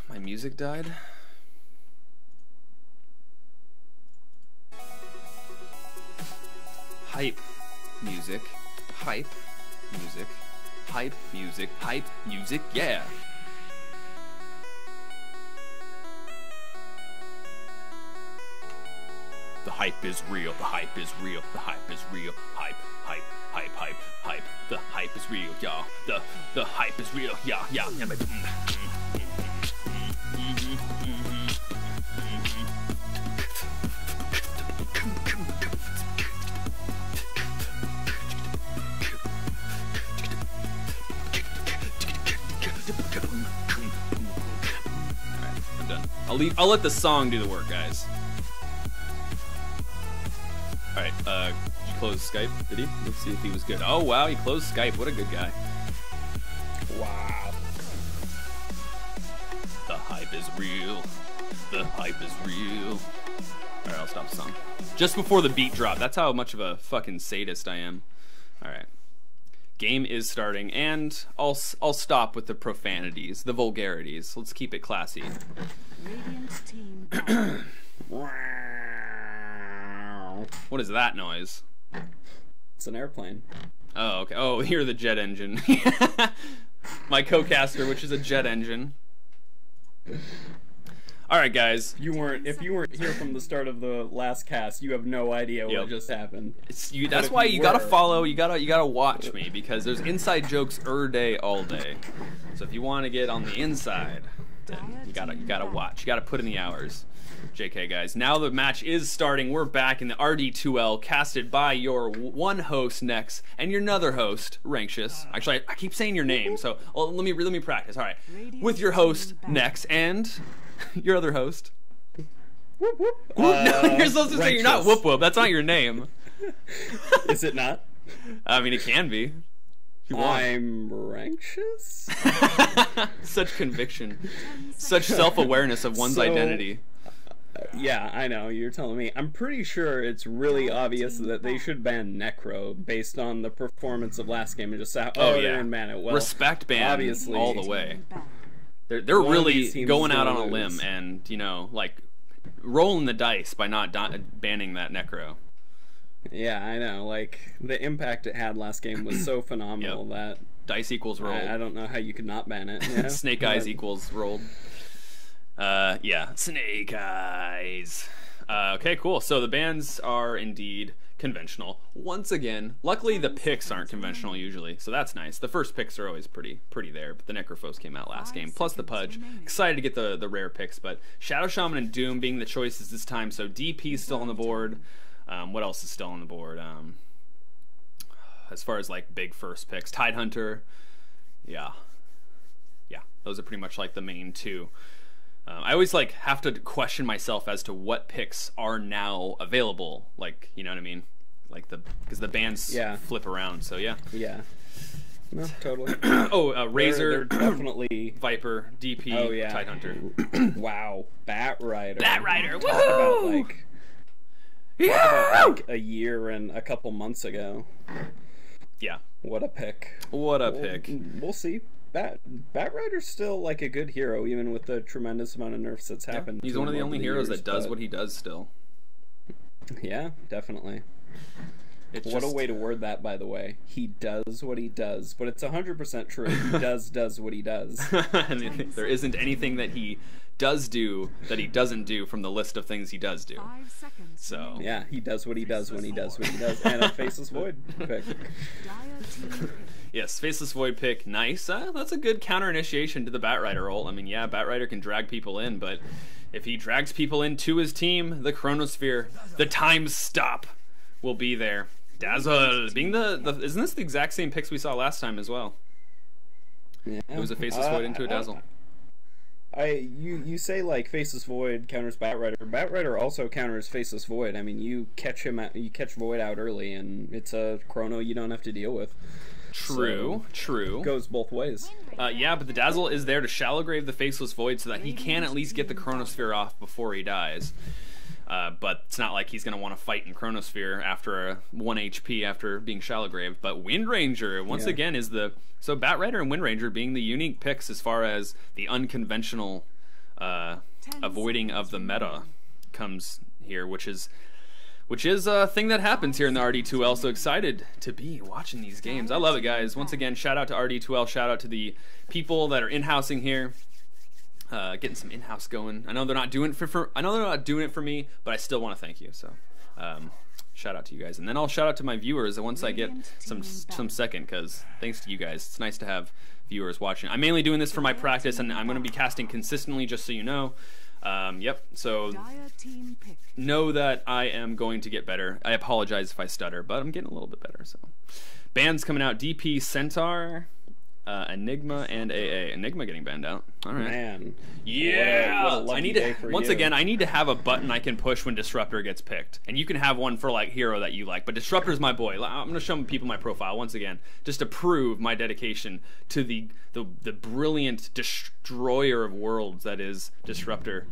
My music died? Hype music. Hype music. Hype music. Hype music. Yeah. The hype is real. The hype is real. The hype is real. Hype, hype, hype, hype, hype. The hype is real, y'all. The hype is real, yeah, yeah. Alright, I'm done. I'll let the song do the work, guys. Alright, did you close Skype? Did he? Let's see if he was good. Oh wow, he closed Skype. What a good guy. Wow. The hype is real. The hype is real. Alright, I'll stop the song. Just before the beat drop. That's how much of a fucking sadist I am. Alright. Game is starting, and I'll stop with the profanities, the vulgarities. Let's keep it classy. Radiant team What is that noise? It's an airplane. Oh, okay. Oh, hear the jet engine. My co-caster, which is a jet engine. All right, guys. If you weren't here from the start of the last cast, you have no idea what just happened. That's why you gotta follow. You gotta watch me, because there's inside jokes day all day. So if you want to get on the inside, then you gotta watch. You gotta put in the hours. JK, guys. Now the match is starting. We're back in the RD2L, casted by your one host Nex and your another host Rankshis. Actually, I keep saying your name, so let me practice. All right, with your host Nex and your other host. Whoop, whoop. No, you're supposed to say you're not whoop whoop. That's not your name. Is it not? I mean, it can be. I'm Rankshis? Such conviction. Such self-awareness of one's identity. Yeah, I know, you're telling me. I'm pretty sure it's really obvious that they should ban Necro based on the performance of last game and just say, oh, they didn't ban it. Well, respect ban obviously, all the way. They're really going out on a limb and, you know, like, rolling the dice by not banning that Necro. Yeah, I know. Like, the impact it had last game was so phenomenal that... Dice equals rolled. I don't know how you could not ban it. Yeah? Snake eyes equals rolled. Yeah, snake eyes. Okay, cool. So the bans are indeed conventional. Once again, luckily the picks aren't conventional usually, so that's nice. The first picks are always pretty there, but the Necrophos came out last game, plus the Pudge. Excited to get the rare picks, but Shadow Shaman and Doom being the choices this time, so DP's still on the board. What else is still on the board? As far as like big first picks, Tidehunter. Yeah, those are pretty much like the main two. I always like have to question myself as to what picks are now available. Like, you know what I mean? Like because the bands flip around. So yeah. Yeah. No, totally. Razor, they're definitely Viper, DP, Tidehunter. Wow, Bat Rider. Bat Rider. Talk about like a year and a couple months ago. Yeah. What a pick. What a pick. We'll see. Bat Rider's still like a good hero, even with the tremendous amount of nerfs that's happened. He's one of the only heroes that does what he does still. Yeah, definitely. What a way to word that, by the way. He does what he does, but it's 100% true. He does what he does. And there isn't anything that he does do that he doesn't do from the list of things he does do. 5 seconds. So yeah, he does what he does when he does what he does, and a Faceless Void pick. Yes, Faceless Void pick, nice. That's a good counter initiation to the Bat Rider ult. I mean, yeah, Bat Rider can drag people in, but if he drags people into his team, the Chronosphere, the time stop, will be there. Dazzle being isn't this the exact same picks we saw last time as well? Yeah. It was a Faceless Void into a Dazzle. You say like Faceless Void counters Bat Rider. Bat Rider also counters Faceless Void. I mean, you catch Void out early, and it's a chrono you don't have to deal with. True. It goes both ways. Yeah, but the Dazzle is there to shallow grave the Faceless Void so that he can at least get the Chronosphere off before he dies. But it's not like he's going to want to fight in Chronosphere after a 1 HP after being shallow grave. But Wind Ranger, once again, is the... So Bat Rider and Wind Ranger being the unique picks as far as the unconventional avoiding of the meta comes here, which is a thing that happens here in the RD2L. So excited to be watching these games. I love it, guys. Once again, shout out to RD2L. Shout out to the people that are in-housing here. Getting some in-house going. I know they're not doing it for me, but I still want to thank you. So, shout out to you guys, and then I'll shout out to my viewers once I get some second. Because thanks to you guys, it's nice to have viewers watching. I'm mainly doing this for my practice, and I'm going to be casting consistently, just so you know. Yep. So know that I am going to get better. I apologize if I stutter, but I'm getting a little bit better. So, bands coming out: DP Centaur. Enigma and AA. Enigma getting banned out. All right. Man. Yeah. What a lucky I need day to for once you. again. I need to have a button I can push when Disruptor gets picked, and you can have one for like hero that you like. But Disruptor's my boy. I'm gonna show people my profile once again, just to prove my dedication to the brilliant destroyer of worlds that is Disruptor.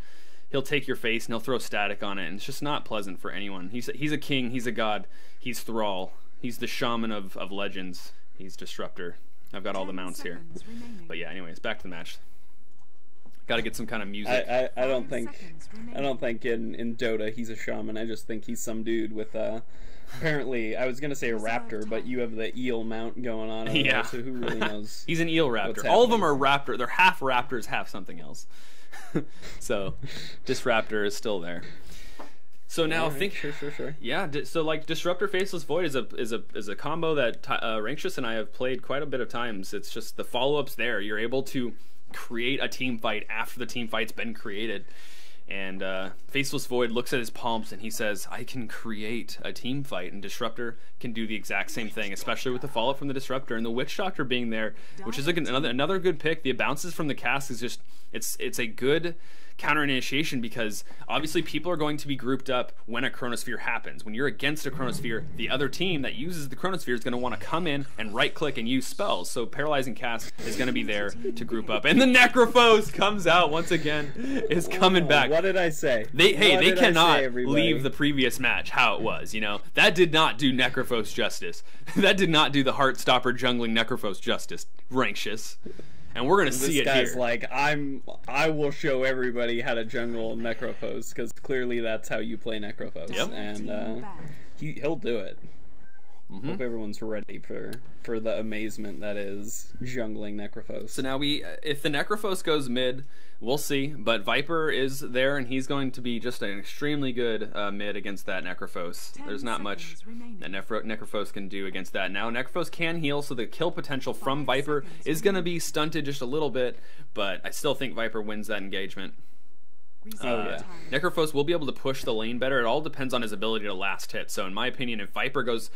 He'll take your face and he'll throw static on it, and it's just not pleasant for anyone. He's a king. He's a god. He's Thrall. He's the shaman of legends. He's Disruptor. I've got all the mounts here. But yeah, anyways, back to the match. Got to get some kind of music. I don't think in Dota he's a shaman. I just think he's some dude with apparently I was gonna say a raptor, but you have the eel mount going on. Yeah. So who really knows? He's an eel raptor. All of them are raptor. They're half raptors, half something else. So, Disruptor is still there. So now Right, sure. Yeah. So like Disruptor Faceless Void is a combo that Rankshis and I have played quite a bit of times. It's just the follow-ups there. You're able to create a team fight after the team fight's been created. And Faceless Void looks at his palms and he says, I can create a team fight. And Disruptor can do the exact same thing, especially with the follow-up from the Disruptor and the Witch Doctor being there, which is another good pick. The bounces from the cast is just, it's a good counter initiation, because obviously people are going to be grouped up when a Chronosphere happens. When you're against a Chronosphere, the other team that uses the Chronosphere is going to want to come in and right-click and use spells. So Paralyzing Cast is going to be there to group up. And the Necrophos comes out once again, is coming back. What did I say? They cannot everybody? leave the previous match how it was, you know. That did not do Necrophos justice. That did not do the Heartstopper jungling Necrophos justice, Rankshis. And we're gonna see it here. This guy's like, I will show everybody how to jungle Necrophos, because clearly that's how you play Necrophos. Yep. And he'll do it. Hope everyone's ready for the amazement that is jungling Necrophos. So now if the Necrophos goes mid, we'll see. But Viper is there, and he's going to be just an extremely good mid against that Necrophos. There's not much that Necrophos can do against that. Now Necrophos can heal, so the kill potential from Viper is going to be stunted just a little bit. But I still think Viper wins that engagement. Necrophos will be able to push the lane better. It all depends on his ability to last hit. So in my opinion, if Viper goes,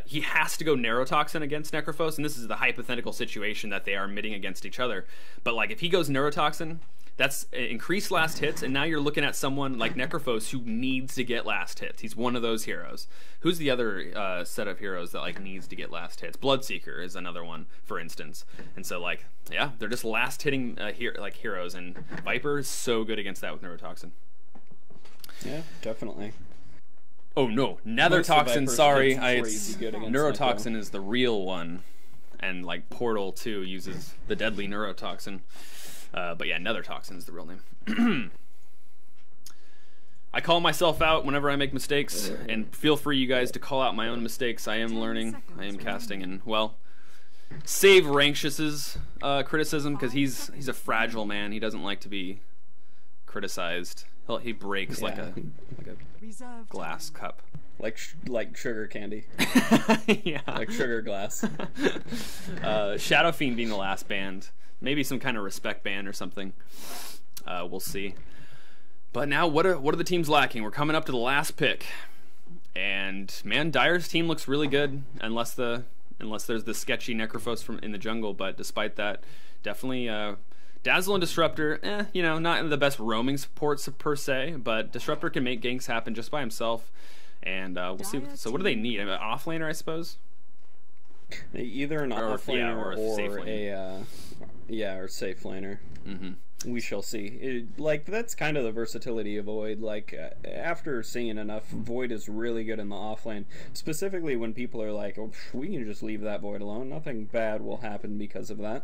he has to go Neurotoxin against Necrophos, and this is the hypothetical situation that they are midding against each other. But like if he goes Neurotoxin, that's increased last hits, and now you're looking at someone like Necrophos who needs to get last hits. He's one of those heroes. Who's the other set of heroes that like needs to get last hits? Bloodseeker is another one, for instance. And so like, yeah, they're just last hitting heroes, and Viper is so good against that with Neurotoxin. Yeah, definitely. Oh no, Nethertoxin, sorry. Neurotoxin Necro. is the real one. And like Portal 2 uses the deadly Neurotoxin. But yeah, Nethertoxin is the real name. I call myself out whenever I make mistakes, and feel free, you guys, to call out my own mistakes. I am learning, I am casting, and well, save Rankshis' criticism, because he's a fragile man. He doesn't like to be criticized. He breaks like a glass cup. Like sugar candy. Yeah. Like sugar glass. Shadow Fiend being the last band. Maybe some kind of respect band or something. We'll see. But now, what are the teams lacking? We're coming up to the last pick. And man, Dire's team looks really good, unless there's the sketchy Necrophos in the jungle. But despite that, definitely Dazzle and Disruptor, you know, not the best roaming supports per se, but Disruptor can make ganks happen just by himself. And we'll see. So what do they need? An offlaner, I suppose? Either an offlaner or a safe laner. We shall see. That's kind of the versatility of Void. After seeing enough, Void is really good in the offlane. Specifically when people are like, oh, we can just leave that Void alone. Nothing bad will happen because of that.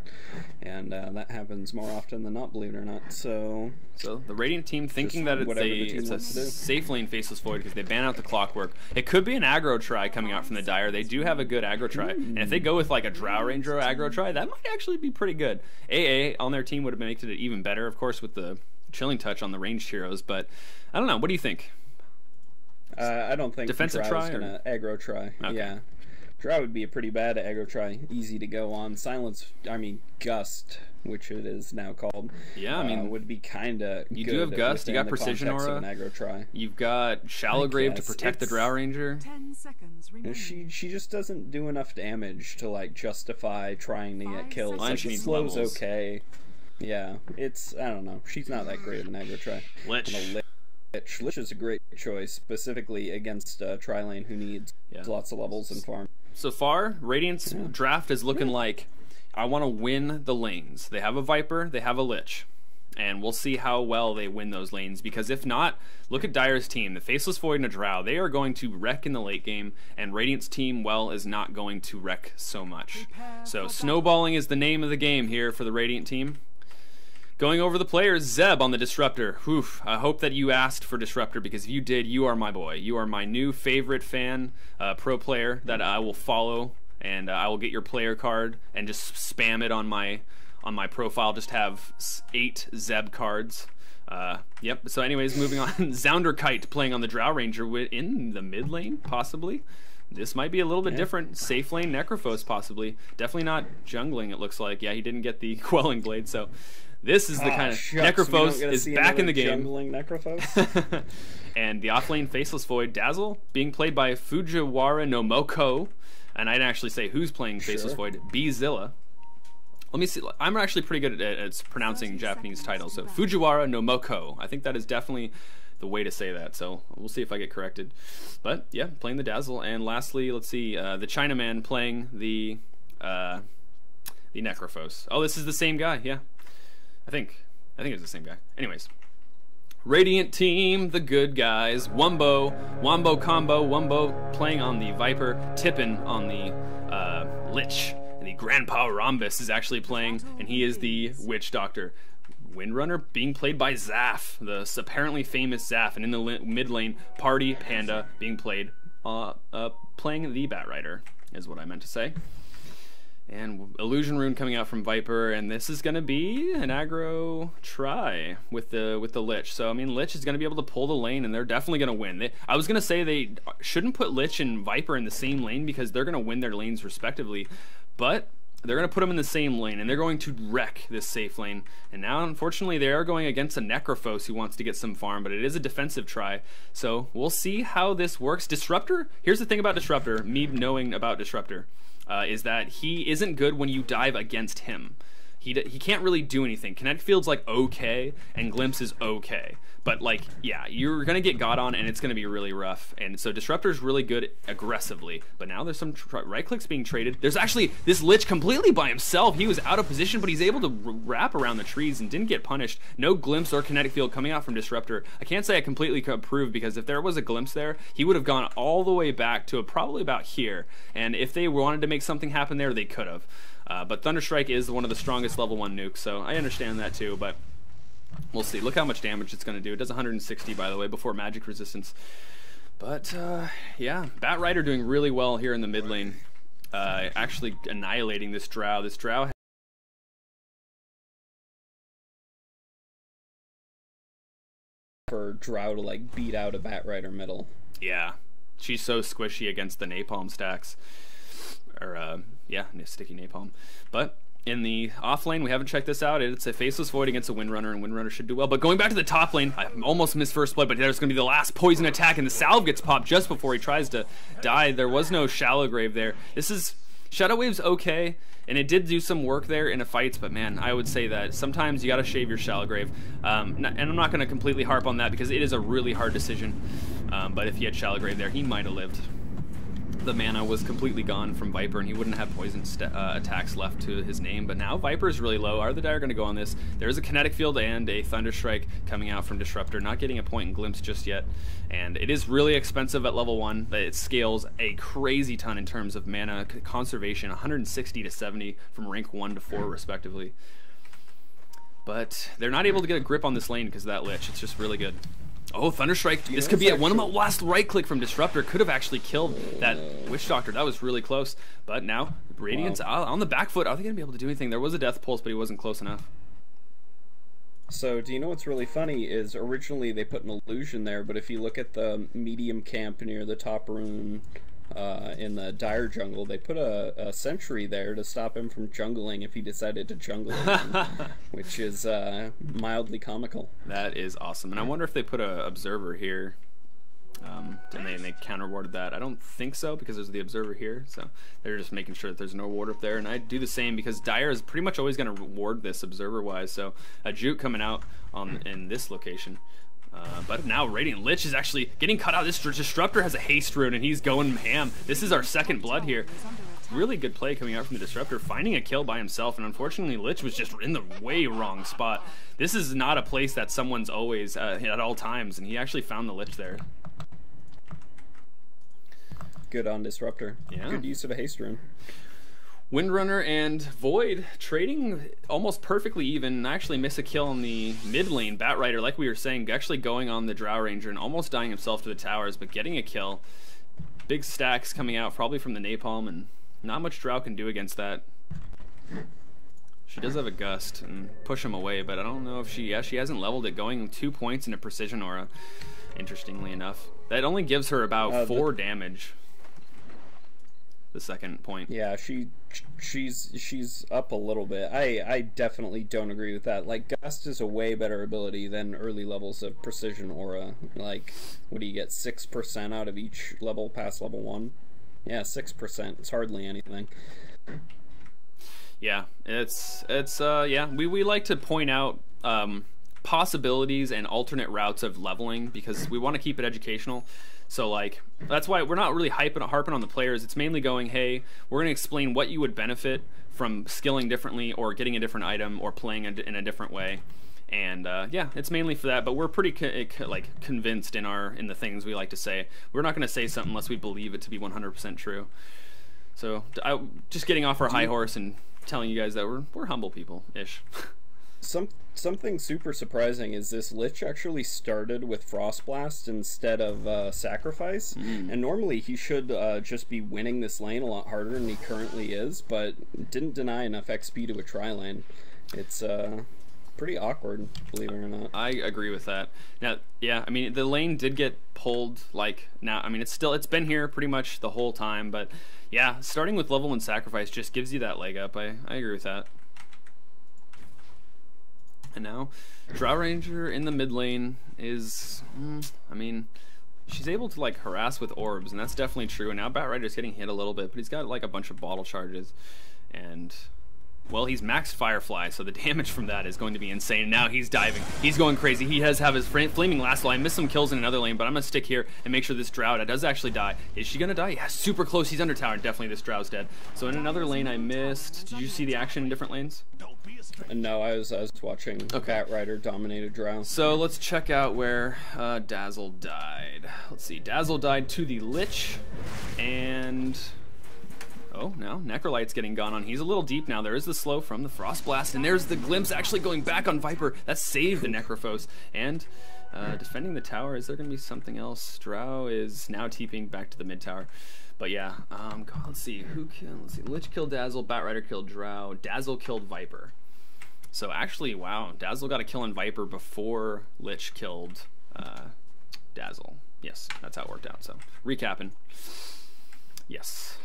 And that happens more often than not, believe it or not. So the Radiant team thinking that it's a safe lane Faceless Void because they ban out the Clockwork. It could be an aggro try coming out from the Dire. They do have a good aggro try. And if they go with like a Drow Ranger aggro try, that might actually be pretty good. AA on their team would have made it even better, of course, with the Chilling Touch on the ranged heroes. But I don't know. What do you think? I don't think defensive try is gonna aggro try. Okay. Yeah. Drow would be a pretty bad aggro try. Easy to go on. Silence, I mean, Gust, which it is now called. Yeah, I mean, would be kind of you do have Gust, you got Precision Aura. An aggro try. You've got Shallow Grave to protect the Drow Ranger. 10 seconds remaining. She just doesn't do enough damage to like justify trying to get kills. Well, Like, she the needs slow's levels. okay. Yeah, it's, I don't know. She's not that great of an aggro try. Lich. And a Lich is a great choice, specifically against Tri-Lane who needs lots of levels and farm. So far, Radiant's draft is looking like I want to win the lanes. They have a Viper, they have a Lich. And we'll see how well they win those lanes, because if not, look at Dire's team. The Faceless Void and a Drow, they are going to wreck in the late game, and Radiant's team, well, is not going to wreck so much. So snowballing is the name of the game here for the Radiant team. Going over the players, Zeb on the Disruptor. Oof, I hope that you asked for Disruptor, because if you did, you are my boy. You are my new favorite fan, pro player that I will follow, and I will get your player card and just spam it on my profile. Just have 8 Zeb cards. Yep, so anyways, moving on. Zounderkite playing on the Drow Ranger in the mid lane, possibly. This might be a little bit different. Safe lane Necrophos, possibly. Definitely not jungling, it looks like. Yeah, he didn't get the Quelling Blade, so this is the kind of... Necrophos is back in the game. Jungling Necrophos? And the offlane Faceless Void, Dazzle, being played by Fujiwara no Moko. And I'd actually say who's playing Faceless Void? B-Zilla. Let me see. I'm actually pretty good at pronouncing Japanese titles. So Fujiwara no Moko. I think that is definitely the way to say that. So we'll see if I get corrected. But yeah, playing the Dazzle. And lastly, let's see, the Chinaman playing the Necrophos. Oh, this is the same guy. Yeah, I think it's the same guy. Anyways. Radiant team, the good guys. Wumbo combo. Wumbo playing on the Viper. Tippin on the Lich. The Grandpa Rhombus is actually playing, and he is the Witch Doctor. Windrunner being played by Zaf, the apparently famous Zaf, and in the mid lane, Party Panda being played, playing the Batrider, is what I meant to say. And Illusion Rune coming out from Viper, and this is going to be an aggro try with the Lich. So I mean, Lich is going to be able to pull the lane, and they're definitely going to win. I was going to say they shouldn't put Lich and Viper in the same lane because they're going to win their lanes respectively, but they're going to put them in the same lane, and they're going to wreck this safe lane. And now, unfortunately, they are going against a Necrophos who wants to get some farm, but it is a defensive try. So we'll see how this works. Disruptor, here's the thing about Disruptor, me knowing about Disruptor, is that he isn't good when you dive against him. He can't really do anything. Kinetic Field's like okay, and Glimpse is okay. But like, yeah, you're gonna get got on, and it's gonna be really rough. And so Disruptor's really good aggressively. But now there's some right clicks being traded. There's actually this Lich completely by himself. He was out of position, but he's able to wrap around the trees and didn't get punished. No Glimpse or Kinetic Field coming out from Disruptor. I can't say I completely approve, because if there was a Glimpse there, he would have gone all the way back to probably about here. And if they wanted to make something happen there, they could have. But Thunderstrike is one of the strongest level 1 nukes, so I understand that too, but we'll see. Look how much damage it's going to do. It does 160, by the way, before magic resistance. But, yeah, Batrider doing really well here in the mid lane, actually annihilating this Drow. This Drow for Drow to, like, beat out a Batrider middle. Yeah, she's so squishy against the napalm stacks. Or, yeah, sticky napalm. But in the off lane, we haven't checked this out. It's a Faceless Void against a Windrunner, and Windrunner should do well. But going back to the top lane, I almost missed first blood, but there's going to be the last poison attack, and the salve gets popped just before he tries to die. There was no Shallow Grave there. This is... Shadow Wave's okay, and it did do some work there in a fight, but man, I would say that sometimes you gotta shave your Shallow Grave. And I'm not gonna completely harp on that because it is a really hard decision. But if he had Shallow Grave there, he might have lived. The mana was completely gone from Viper, and he wouldn't have poison attacks left to his name. But now Viper is really low. Are the Dire going to go on this? There's a Kinetic Field and a Thunderstrike coming out from Disruptor. Not getting a point in Glimpse just yet. And it is really expensive at level 1, but it scales a crazy ton in terms of mana conservation, 160 to 70 from rank 1 to 4 respectively. But they're not able to get a grip on this lane because of that Lich. It's just really good. Oh, Thunderstrike. This could be one of the last right click from Disruptor. Could have actually killed that Witch Doctor. That was really close. But now, Radiant's on the back foot. Are they going to be able to do anything? There was a Death Pulse, but he wasn't close enough. So, do you know what's really funny is originally they put an illusion there, but if you look at the medium camp near the top rune in the Dire jungle. They put a sentry there to stop him from jungling if he decided to jungle again, which is mildly comical. That is awesome. And I wonder if they put a observer here. And they counter-warded that. I don't think so, because there's the observer here, so they're just making sure that there's no ward up there. And I do the same because Dire is pretty much always going to ward this observer-wise, so a juke coming out in this location. But now Radiant Lich is actually getting cut out. This Disruptor has a haste rune, and he's going ham. This is our second blood here. Really good play coming out from the Disruptor, finding a kill by himself, and unfortunately Lich was just in the way wrong spot. This is not a place that someone's always at all times, and he actually found the Lich there. Good on Disruptor. Yeah. Good use of a haste rune. Windrunner and Void trading almost perfectly even. I actually miss a kill on the mid lane. Batrider, like we were saying, actually going on the Drow Ranger and almost dying himself to the towers, but getting a kill. Big stacks coming out probably from the Napalm, and not much Drow can do against that. She does have a Gust and push him away, but I don't know if she hasn't leveled it, going 2 points into Precision Aura, interestingly enough. That only gives her about 4 damage. The second point. Yeah, she's up a little bit. I definitely don't agree with that. Like, Gust is a way better ability than early levels of Precision Aura. Like, what do you get, 6% out of each level past level 1? Yeah, 6%. It's hardly anything. Yeah, it's yeah, we like to point out possibilities and alternate routes of leveling because we want to keep it educational. So like that's why we're not really harping on the players. It's mainly going, hey, we're going to explain what you would benefit from skilling differently or getting a different item or playing in a different way. And yeah, it's mainly for that. But we're pretty convinced in the things we like to say. We're not going to say something unless we believe it to be 100% true. So just getting off our high horse and telling you guys that we're humble people ish. Something super surprising is this Lich actually started with Frost Blast instead of Sacrifice, and normally he should just be winning this lane a lot harder than he currently is, but didn't deny enough XP to a tri-lane. It's pretty awkward, believe it or not. I agree with that. Now, yeah, I mean the lane did get pulled. Like now, I mean it's been here pretty much the whole time, but yeah, starting with level 1 Sacrifice just gives you that leg up. I agree with that. And now, Drow Ranger in the mid lane is, I mean, she's able to like harass with orbs, and that's definitely true. And now Batrider's getting hit a little bit, but he's got like a bunch of bottle charges, and well, he's maxed Firefly, so the damage from that is going to be insane. And now he's diving, he's going crazy. He has his flaming last line, missed some kills in another lane, but I'm gonna stick here and make sure this Drow does actually die. Is she gonna die? Yeah, super close. He's under tower. Definitely this Drow's dead. So in another lane I missed. Did you see the action in different lanes? No, I was watching Batrider dominated Drow. So let's check out where Dazzle died. Let's see, Dazzle died to the Lich, and oh, now Necrolight's getting gone on. He's a little deep now. There is the slow from the Frost Blast, and there's the Glimpse actually going back on Viper. That saved the Necrophos. And defending the tower, is there going to be something else? Drow is now TPing back to the mid tower. But yeah, God, let's see. Let's see. Lich killed Dazzle, Batrider killed Drow, Dazzle killed Viper. So actually, wow, Dazzle got a kill on Viper before Lich killed Dazzle. Yes, that's how it worked out. So recapping. Yes.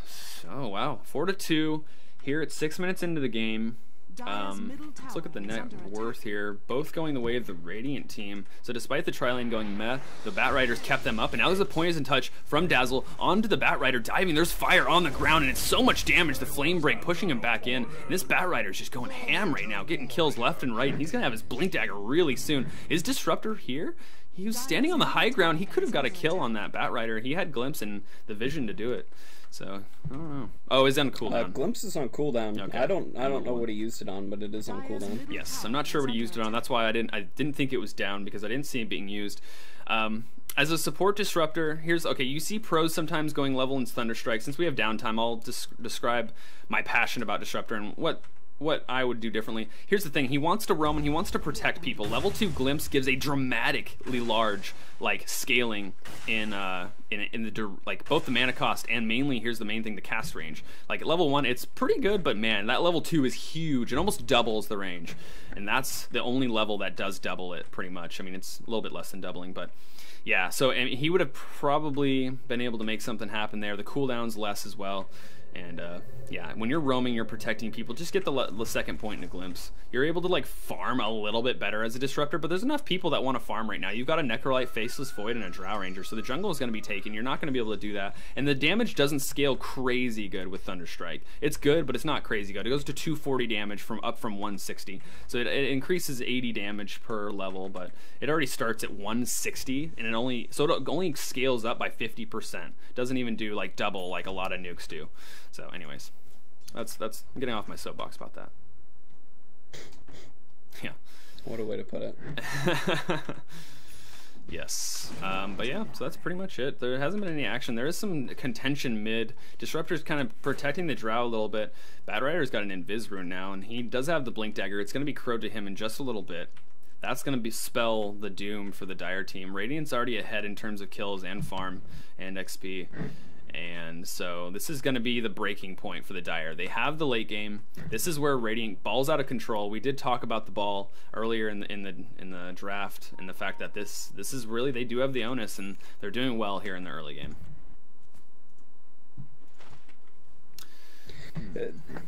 Oh wow, 4-2 here at 6 minutes into the game. Let's look at the net worth here. Both going the way of the Radiant team. So despite the tri-lane going meh, the Batriders kept them up, and now there's a poison touch from Dazzle onto the Batrider diving. There's fire on the ground, and it's so much damage. The flame break pushing him back in, and this Batrider's just going ham right now, getting kills left and right. And he's gonna have his blink dagger really soon. Is Disruptor here? He was standing on the high ground. He could have got a kill on that Batrider. He had Glimpse and the vision to do it. So I don't know. Oh, it's on cooldown. Glimpse is on cooldown. Okay. I don't know what he used it on, but it is on cooldown. Yes, I'm not sure what he used it on. That's why I didn't think it was down, because I didn't see it being used. As a support Disruptor, here's okay. You see pros sometimes going level in Thunderstrike. Since we have downtime, I'll describe my passion about Disruptor and what I would do differently. Here's the thing, he wants to roam and he wants to protect people. Level 2 Glimpse gives a dramatically large like scaling in the like both the mana cost and mainly, here's the main thing, the cast range. Like at level 1 it's pretty good, but man, that level 2 is huge. It almost doubles the range, and that's the only level that does double it pretty much. I mean, it's a little bit less than doubling, but yeah. So and he would have probably been able to make something happen there. The cooldown's less as well. And yeah, when you're roaming, you're protecting people. Just get the second point in a glimpse. You're able to like farm a little bit better as a disruptor, but there's enough people that want to farm right now. You've got a Necrolite, Faceless Void, and a Drow Ranger, so the jungle is going to be taken. You're not going to be able to do that, and the damage doesn't scale crazy good with Thunderstrike. It's good, but it's not crazy good. It goes to 240 damage from 160, so it increases 80 damage per level, but it already starts at 160, and it only scales up by 50%. Doesn't even do like double like a lot of nukes do. So anyways, that's I'm getting off my soapbox about that. Yeah. What a way to put it. Yes. But yeah, so that's pretty much it. There hasn't been any action. There is some contention mid. Disruptor's kind of protecting the Drow a little bit. Batrider's got an Invis rune now, and he does have the Blink Dagger. It's going to be crowed to him in just a little bit. That's going to spell the doom for the Dire team. Radiant's already ahead in terms of kills and farm and XP. And so this is going to be the breaking point for the Dire. They have the late game. This is where Radiant ball's out of control. We did talk about the ball earlier in the draft, and the fact that this is really, they do have the onus, and they're doing well here in the early game.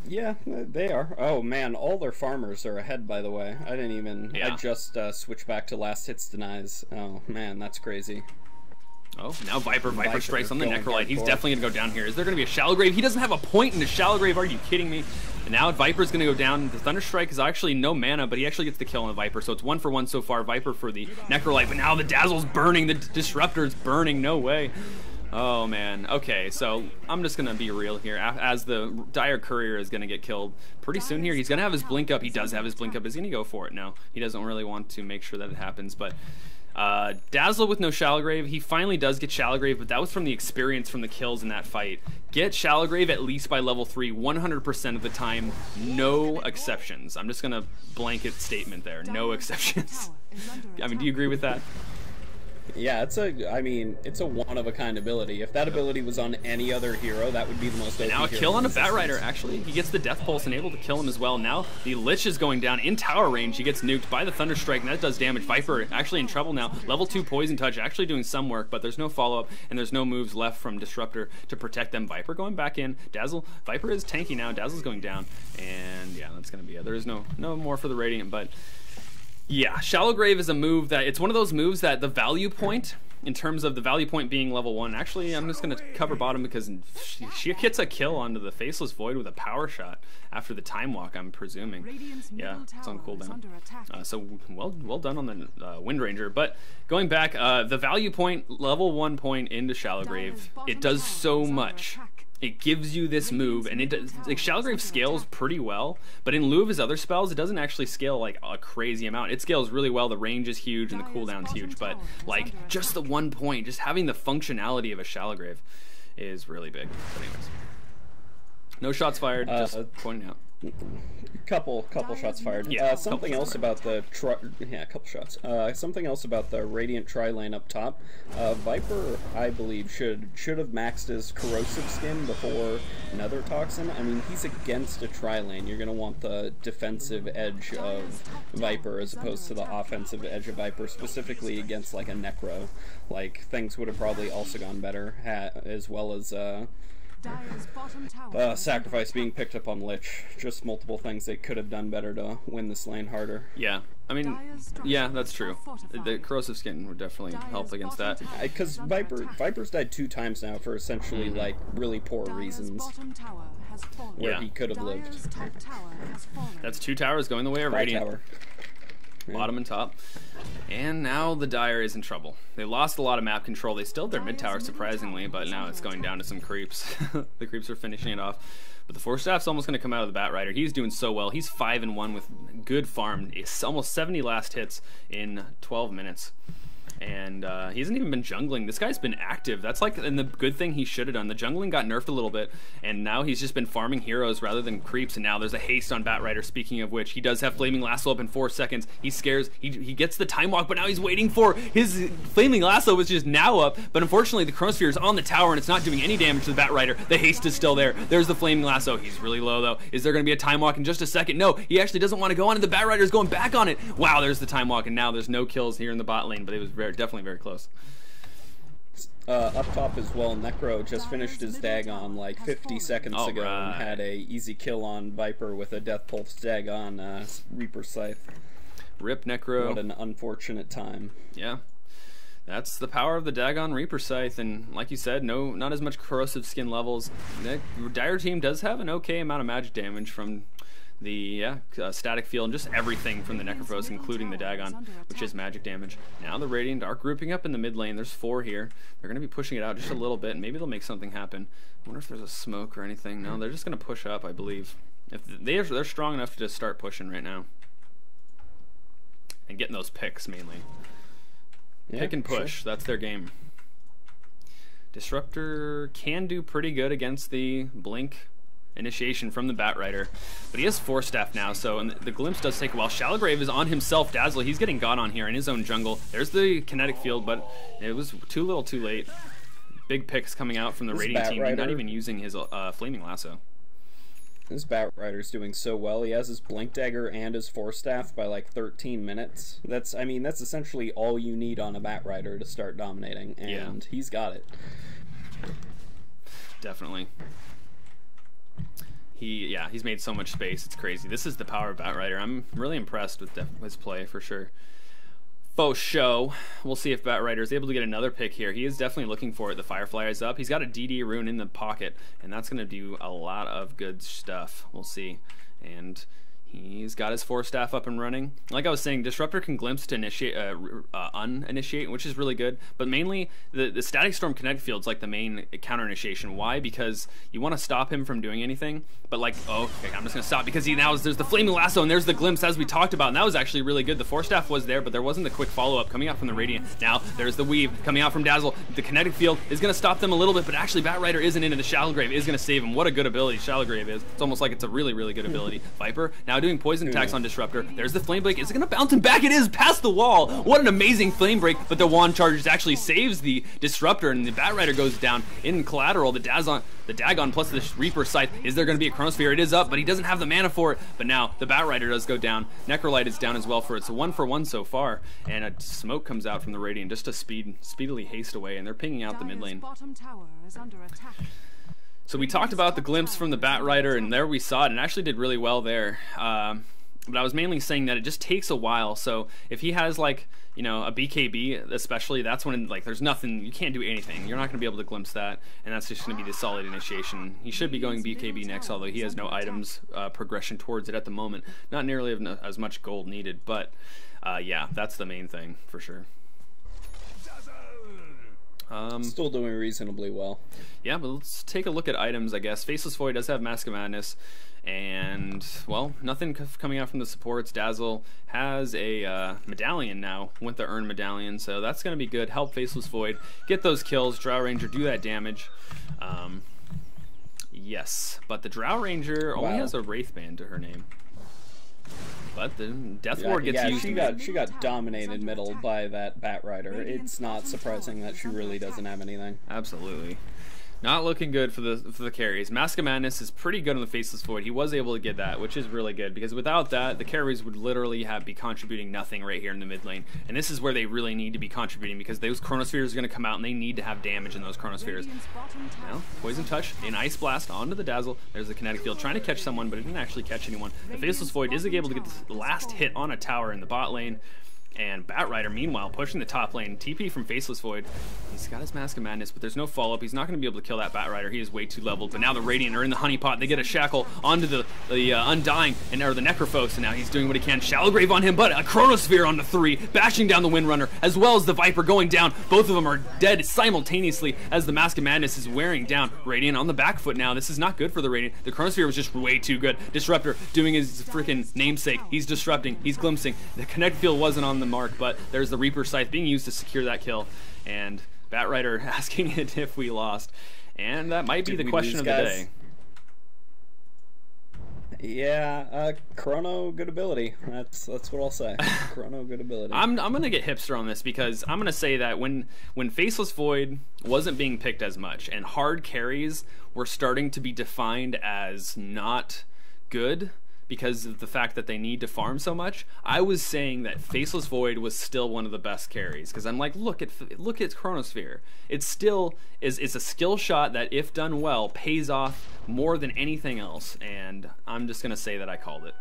Yeah, they are. Oh man, all their farmers are ahead, by the way. I didn't even. Yeah. I just switched back to last hits denies. Oh man, that's crazy. Oh, now Viper strikes on the Necrolite. He's definitely going to go down here. Is there going to be a Shallow Grave? He doesn't have a point in the Shallow Grave. Are you kidding me? And now Viper's going to go down. The Thunderstrike is actually no mana, but he actually gets the kill on the Viper. So it's 1 for 1 so far. Viper for the Necrolite, but now the Dazzle's burning. The Disruptor's burning. No way. Oh, man. Okay, so I'm just going to be real here. As the Dire Courier is going to get killed pretty soon here, he's going to have his Blink up. He does have his Blink up. Is he going to go for it? No, he doesn't really want to make sure that it happens, but Dazzle with no Shallow Grave. He finally does get Shallow Grave, but that was from the experience from the kills in that fight. Get Shallow Grave at least by level 3 100% of the time. No exceptions. I'm just going to blanket statement there. No exceptions. I mean, do you agree with that? Yeah, it's a one-of-a-kind ability. If that ability was on any other hero, that would be the most OP now a kill on a Batrider, actually. He gets the Death Pulse and able to kill him as well. Now the Lich is going down in tower range. He gets nuked by the Thunderstrike, and that does damage. Viper actually in trouble now. Level 2 Poison Touch actually doing some work, but there's no follow-up, and there's no moves left from Disruptor to protect them. Viper going back in. Dazzle, Viper is tanky now. Dazzle's going down, and yeah, that's going to be it. There is no more for the Radiant, but yeah, Shallow Grave is a move that, it's one of those moves that the value point, in terms of the value point being level 1, actually I'm just going to cover bottom because she gets a kill onto the Faceless Void with a power shot after the Time Walk, I'm presuming. Yeah, it's on cooldown. So well done on the Wind Ranger. But going back, the value point, level 1 point into Shallow Grave, it does so much. It gives you this move, and it does, like, Shallow Grave scales pretty well, but in lieu of his other spells, it doesn't actually scale like a crazy amount. It scales really well, the range is huge, and the cooldown's huge, but like, just the 1 point, just having the functionality of a Shallow Grave is really big. But anyways, no shots fired, just pointing out. Couple shots fired. Yeah, something else about the couple shots. Something else about the Radiant tri lane up top. Viper, I believe, should have maxed his corrosive skin before Nether Toxin. I mean, he's against a tri lane. You're gonna want the defensive edge of Viper as opposed to the offensive edge of Viper, specifically against like a Necro. Like, things would have probably also gone better, as well as sacrifice being picked up on Lich. Just multiple things they could have done better to win this lane harder. Yeah, I mean, yeah, that's true. The corrosive skin would definitely help against that. Because Viper's died 2 times now for essentially like really poor reasons where he could have lived. That's 2 towers going the way of Radiant. Tower. Bottom and top. And now the Dire is in trouble. They lost a lot of map control. They still have their mid tower, surprisingly, but now it's going down to some creeps. The creeps are finishing it off. But the Force Staff's almost going to come out of the Batrider. He's doing so well. He's 5-1 with good farm. It's almost 70 last hits in 12 minutes. And he hasn't even been jungling. This guy's been active. That's like, and the good thing he should have done. The jungling got nerfed a little bit, and now he's just been farming heroes rather than creeps, and now there's a haste on Batrider, speaking of which. He does have Flaming Lasso up in 4 seconds. He scares, he gets the Time Walk, but now he's waiting for his Flaming Lasso, which is now up, but unfortunately the Chronosphere is on the tower, and it's not doing any damage to the Batrider. The haste is still there. There's the Flaming Lasso. He's really low, though. Is there going to be a Time Walk in just a second? No, he actually doesn't want to go on, and the Batrider is going back on it. Wow, there's the Time Walk, and now there's no kills here in the bot lane, but it was definitely very close. Up top as well, Necro just finished his Dagon like 50 seconds ago and had a easy kill on Viper with a Death Pulse Dagon Reaper Scythe. Rip Necro. What an unfortunate time. Yeah. That's the power of the Dagon Reaper Scythe, and like you said, not as much corrosive skin levels. The Dire team does have an okay amount of magic damage from the static field and just everything from the Necrophos, including the Dagon, which is magic damage. Now the Radiant are grouping up in the mid lane. There's 4 here. They're going to be pushing it out just a little bit, and maybe they'll make something happen. I wonder if there's a smoke or anything. No, they're just going to push up, I believe. If they're strong enough to just start pushing right now. And getting those picks, mainly. Yeah, pick and push, sure. That's their game. Disruptor can do pretty good against the Blink initiation from the Batrider, but he has Force Staff now, so and the glimpse does take a while. Shallowgrave is on himself. Dazzle, he's getting got on here in his own jungle. There's the kinetic field, but it was too little too late. Big picks coming out from the Radiant team. He's not even using his Flaming Lasso. This Batrider's doing so well. He has his Blink Dagger and his Force Staff by like 13 minutes. That's essentially all you need on a Batrider to start dominating, and he's got it. Definitely. He's made so much space. It's crazy. This is the power of Batrider. I'm really impressed with his play for sure. Faux show. We'll see if Batrider is able to get another pick here. He is definitely looking for it. The Firefly is up. He's got a DD rune in the pocket, and that's going to do a lot of good stuff. We'll see. And he's got his Force Staff up and running. Like I was saying, Disruptor can glimpse to initiate, uninitiate, which is really good. But mainly, the Static Storm Kinetic Field's like the main counter initiation. Why? Because you want to stop him from doing anything. But like, oh, okay, I'm just gonna stop because there's the Flaming Lasso and there's the glimpse as we talked about, and that was actually really good. The Force Staff was there, but there wasn't the quick follow up coming out from the Radiant. Now there's the Weave coming out from Dazzle. The Kinetic Field is gonna stop them a little bit, but actually Batrider isn't into the Shallowgrave is gonna save him. What a good ability Shallowgrave is. It's almost like it's a really, really good ability. Viper now doing poison attacks on Disruptor. There's the Flame Break. Is it gonna bounce him back? It is past the wall. What an amazing Flame Break! But the Wand Charge actually saves the Disruptor, and the Batrider goes down in collateral. The Dagon plus the Reaper Scythe. Is there going to be a Chronosphere? It is up, but he doesn't have the mana for it. But now the Batrider does go down. Necrolite is down as well for it. So 1-for-1 so far. And a smoke comes out from the Radiant just to speedily haste away. And they're pinging out the mid lane. So we talked about the glimpse from the Batrider, and there we saw it, and actually did really well there. But I was mainly saying that it just takes a while. So if he has like, you know, a BKB especially, that's when like there's nothing, you can't do anything. You're not going to be able to glimpse that, and that's just going to be the solid initiation. He should be going BKB next, although he has no items progression towards it at the moment. Not nearly as much gold needed, but yeah, that's the main thing for sure. Still doing reasonably well. Yeah, but let's take a look at items, I guess. Faceless Void does have Mask of Madness, and, well, nothing coming out from the supports. Dazzle has a medallion now with the Earn medallion, so that's going to be good. Help Faceless Void get those kills. Drow Ranger do that damage. Yes, but the Drow Ranger only has a Wraith Band to her name. But the Death Ward gets used. She got dominated middle by that Batrider. It's not surprising that she really doesn't have anything. Absolutely. Not looking good for the carries. Mask of Madness is pretty good on the Faceless Void. He was able to get that, which is really good, because without that, the carries would literally be contributing nothing right here in the mid lane. And this is where they really need to be contributing, because those Chronospheres are going to come out, and they need to have damage in those Chronospheres. Now, Poison Touch, an Ice Blast onto the Dazzle. There's the Kinetic Field, trying to catch someone, but it didn't actually catch anyone. The Faceless Void is able to get the last hit on a tower in the bot lane. And Batrider, meanwhile, pushing the top lane. TP from Faceless Void. He's got his Mask of Madness, but there's no follow-up. He's not going to be able to kill that Batrider. He is way too leveled. But now the Radiant are in the honeypot. They get a shackle onto the Undying, or the Necrophos, and now he's doing what he can. Shallowgrave on him, but a Chronosphere on the 3, bashing down the Windrunner, as well as the Viper going down. Both of them are dead simultaneously as the Mask of Madness is wearing down. Radiant on the back foot now. This is not good for the Radiant. The Chronosphere was just way too good. Disruptor doing his freaking namesake. He's disrupting. He's glimpsing. The Kinetic Field wasn't on the mark, but there's the Reaper Scythe being used to secure that kill, and Batrider asking it if we lost, and that might be the question of the day. Yeah, Chrono, good ability. That's what I'll say. Chrono, good ability. I'm gonna get hipster on this because I'm gonna say that when Faceless Void wasn't being picked as much and hard carries were starting to be defined as not good because of the fact that they need to farm so much, I was saying that Faceless Void was still one of the best carries because I'm like, look at Chronosphere. It still is a skill shot that, if done well, pays off more than anything else, and I'm just gonna say that I called it.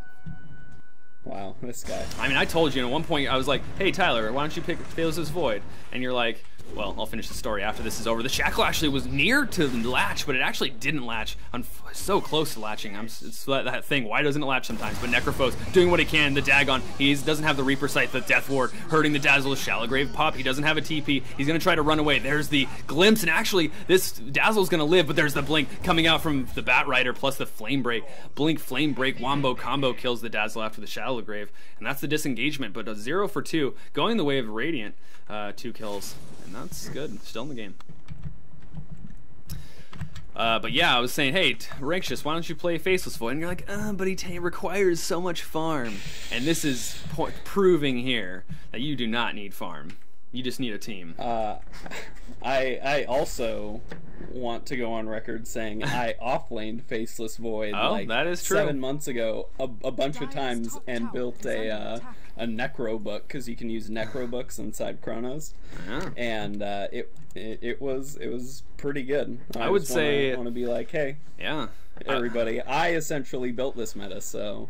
Wow, this guy. I mean, I told you at one point, I was like, hey Tyler, why don't you pick Faceless Void? And you're like, well, I'll finish the story after this is over. The Shackle actually was near to latch, but it actually didn't latch. I'm so close to latching. It's that thing. Why doesn't it latch sometimes? But Necrophos doing what he can. The Dagon, he doesn't have the Reaper Sight, the Death Ward, hurting the Dazzle with Shallow Grave Pop. He doesn't have a TP. He's going to try to run away. There's the glimpse, and actually, this Dazzle's going to live, but there's the Blink coming out from the Batrider, plus the Flame Break. Blink, Flame Break, Wombo combo kills the Dazzle after the Shallow Grave, and that's the disengagement, but a 0 for 2, going the way of Radiant, 2 kills, and that's good. Still in the game. But yeah, I was saying, hey, Rankshis, why don't you play Faceless Void? And you're like, but he requires so much farm. And this is proving here that you do not need farm. You just need a team. I also want to go on record saying I offlaned Faceless Void that is true. 7 months ago a bunch of times and built a Necro book because you can use Necro books inside Chronos, and it was pretty good. I would say I want to be like, hey, yeah, everybody, I essentially built this meta, so.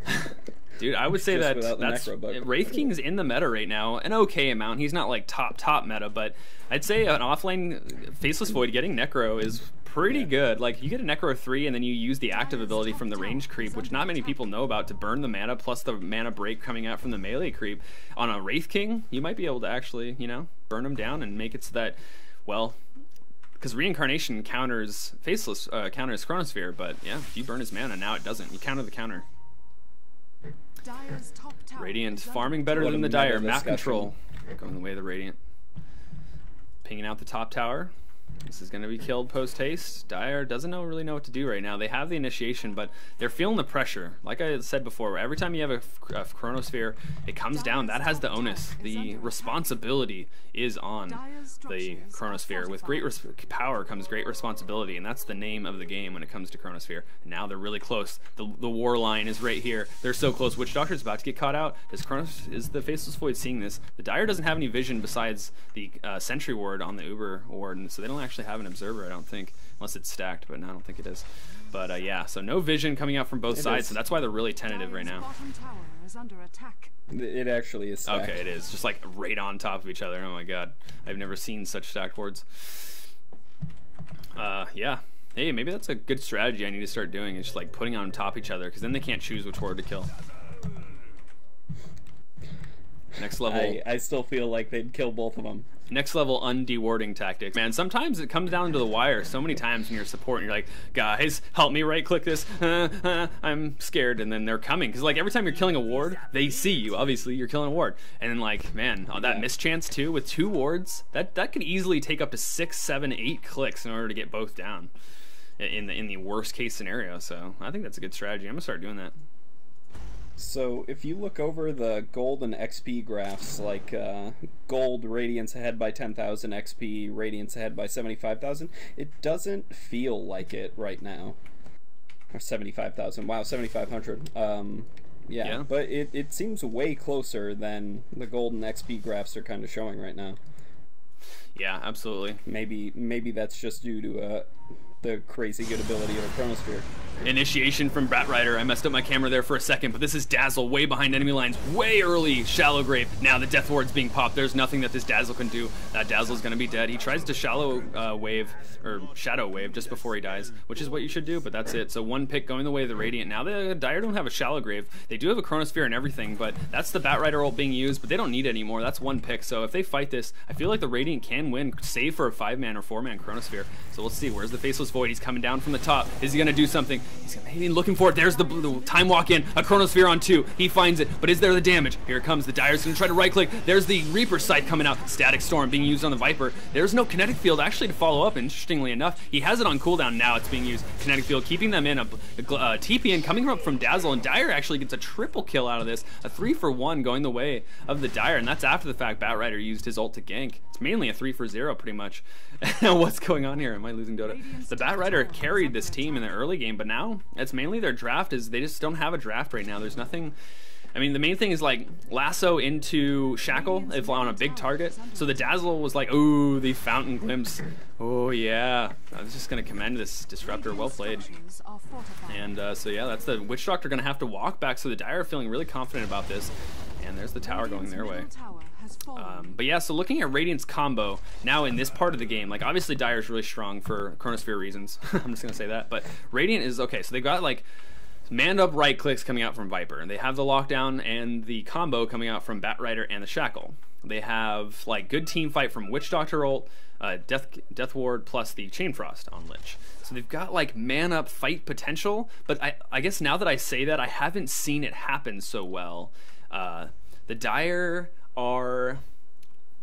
Dude, I would say that's Wraith King's in the meta right now, an okay amount. He's not like top meta, but I'd say an offlane Faceless Void getting Necro is pretty good. Like, you get a Necro 3 and then you use the active ability from the range creep, which not many people know about, to burn the mana plus the mana break coming out from the melee creep. On a Wraith King, you might be able to actually, you know, burn him down and make it so that, well, because Reincarnation counters Faceless, counters Chronosphere, but yeah, if you burn his mana, now it doesn't. You counter the counter. Radiant farming better than the Dire. Map control going the way of the Radiant. Pinging out the top tower. This is going to be killed post haste. Dire doesn't really know what to do right now. They have the initiation, but they're feeling the pressure. Like I said before, every time you have a Chronosphere, it comes down. That has the onus. The responsibility is on the Chronosphere. With great power comes great responsibility, and that's the name of the game when it comes to Chronosphere. And now they're really close. The war line is right here. They're so close. Witch Doctor's about to get caught out. Is the Faceless Void seeing this? The Dire doesn't have any vision besides the Sentry Ward on the Uber Ward, and so they don't actually have an observer, I don't think, unless it's stacked, but no, I don't think it is. But yeah, so no vision coming out from both sides, so that's why they're really tentative right now. It actually is stacked. Okay, it is. Just like right on top of each other. Oh my god. I've never seen such stacked wards. Yeah. Hey, maybe that's a good strategy I need to start doing, is just like putting on top of each other, because then they can't choose which ward to kill. Next level. I still feel like they'd kill both of them. Next level undewarding tactics. Man, sometimes it comes down to the wire so many times when you're support and you're like, guys, help me right click this. I'm scared, and then they're coming. Because like every time you're killing a ward, they see you. Obviously, you're killing a ward. And then like, man, that mischance too with 2 wards, that could easily take up to 6, 7, 8 clicks in order to get both down in the worst case scenario. So I think that's a good strategy. I'm gonna start doing that. So if you look over the gold and XP graphs, like gold Radiance ahead by 10,000, XP Radiance ahead by 75,000, it doesn't feel like it right now. Or 75,000. Wow, 7,500. Yeah, but it seems way closer than the gold and XP graphs are kind of showing right now. Yeah, absolutely. Maybe that's just due to the crazy good ability of a Chronosphere. Initiation from Batrider. I messed up my camera there for a second, but this is Dazzle way behind enemy lines, way early. Shallow Grave. Now the Death Ward's being popped. There's nothing that this Dazzle can do. That Dazzle's gonna be dead. He tries to Shadow Wave just before he dies, which is what you should do, but that's it. So 1 pick going the way of the Radiant. Now the Dire don't have a Shallow Grave. They do have a Chronosphere and everything, but that's the Batrider ult being used, but they don't need it anymore. That's 1 pick. So if they fight this, I feel like the Radiant can win, save for a 5-man or 4-man Chronosphere. So let's see, where's the Faceless Void. He's coming down from the top. Is he going to do something? He's looking for it. There's the Time Walk in. A Chronosphere on 2. He finds it, but is there the damage? Here it comes. The Dire's going to try to right-click. There's the Reaper Sight coming out. Static Storm being used on the Viper. There's no Kinetic Field actually to follow up, interestingly enough. He has it on cooldown now. It's being used. Kinetic Field keeping them in. A TP in coming up from Dazzle, and Dire actually gets a triple kill out of this. A 3-for-1 going the way of the Dire, and that's after the fact Batrider used his ult to gank. It's mainly a 3-for-0 pretty much. What's going on here? Am I losing Dota? The Batrider carried this team in the early game, but now it's mainly their draft. Is they just don't have a draft right now. There's nothing. I mean, the main thing is like lasso into Shackle if on a big target. So the Dazzle was like, ooh, the Fountain Glimpse. Oh yeah, I was just gonna commend this Disruptor. Well played. And so yeah, that's the Witch Doctor gonna have to walk back. So the Dire are feeling really confident about this. And there's the tower going their way. But yeah, so looking at Radiant's combo now in this part of the game, like obviously Dire's really strong for Chronosphere reasons. I'm just gonna say that. But Radiant is okay. So they got like manned up right clicks coming out from Viper, and they have the lockdown and the combo coming out from Batrider and the Shackle. They have like good team fight from Witch Doctor ult, Death Ward plus the Chain Frost on Lich. So they've got like man up fight potential, but I guess now that I say that, I haven't seen it happen so well. The Dire are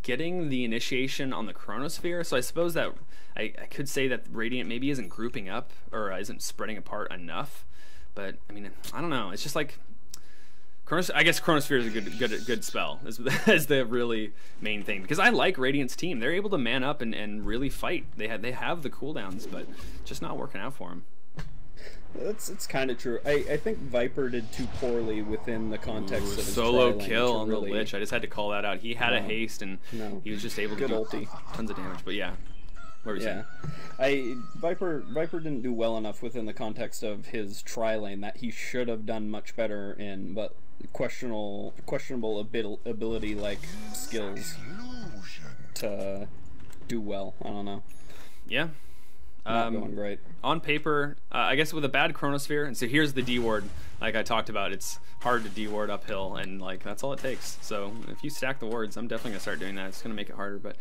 getting the initiation on the Chronosphere, so I suppose that I could say that Radiant maybe isn't grouping up or isn't spreading apart enough. But I mean, I don't know. It's just like I guess Chronosphere is a good spell is the really main thing, because I like Radiant's team. They're able to man up and really fight. They have the cooldowns, but just not working out for them. It's kind of true. I think Viper did too poorly within the context of his solo tri-lane kill on really... the Lich. I just had to call that out. He had a haste and he was just able to do ulti. Tons of damage. But yeah. What were you saying? Viper didn't do well enough within the context of his tri-lane that he should have done much better in, but questionable ability like skills to do well. I don't know. Yeah. Not going great. On paper, I guess with a bad Chronosphere, and so here's the D-ward, like I talked about, it's hard to D-ward uphill, and like that's all it takes. So if you stack the wards, I'm definitely gonna start doing that. It's gonna make it harder, but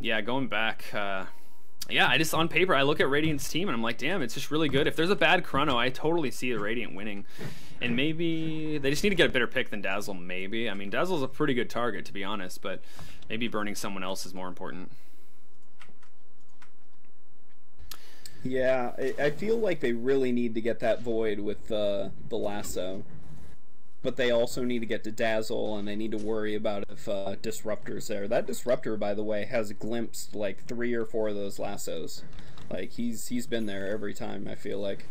yeah, going back, yeah, I just on paper I look at Radiant's team and I'm like, damn, it's just really good. If there's a bad Chrono, I totally see the Radiant winning, and maybe they just need to get a better pick than Dazzle. Maybe, I mean, Dazzle's a pretty good target to be honest, but maybe burning someone else is more important. Yeah, I feel like they really need to get that Void with the lasso. But they also need to get to Dazzle, and they need to worry about if Disruptor's there. That Disruptor, by the way, has glimpsed like 3 or 4 of those lassos. Like, he's been there every time, I feel like.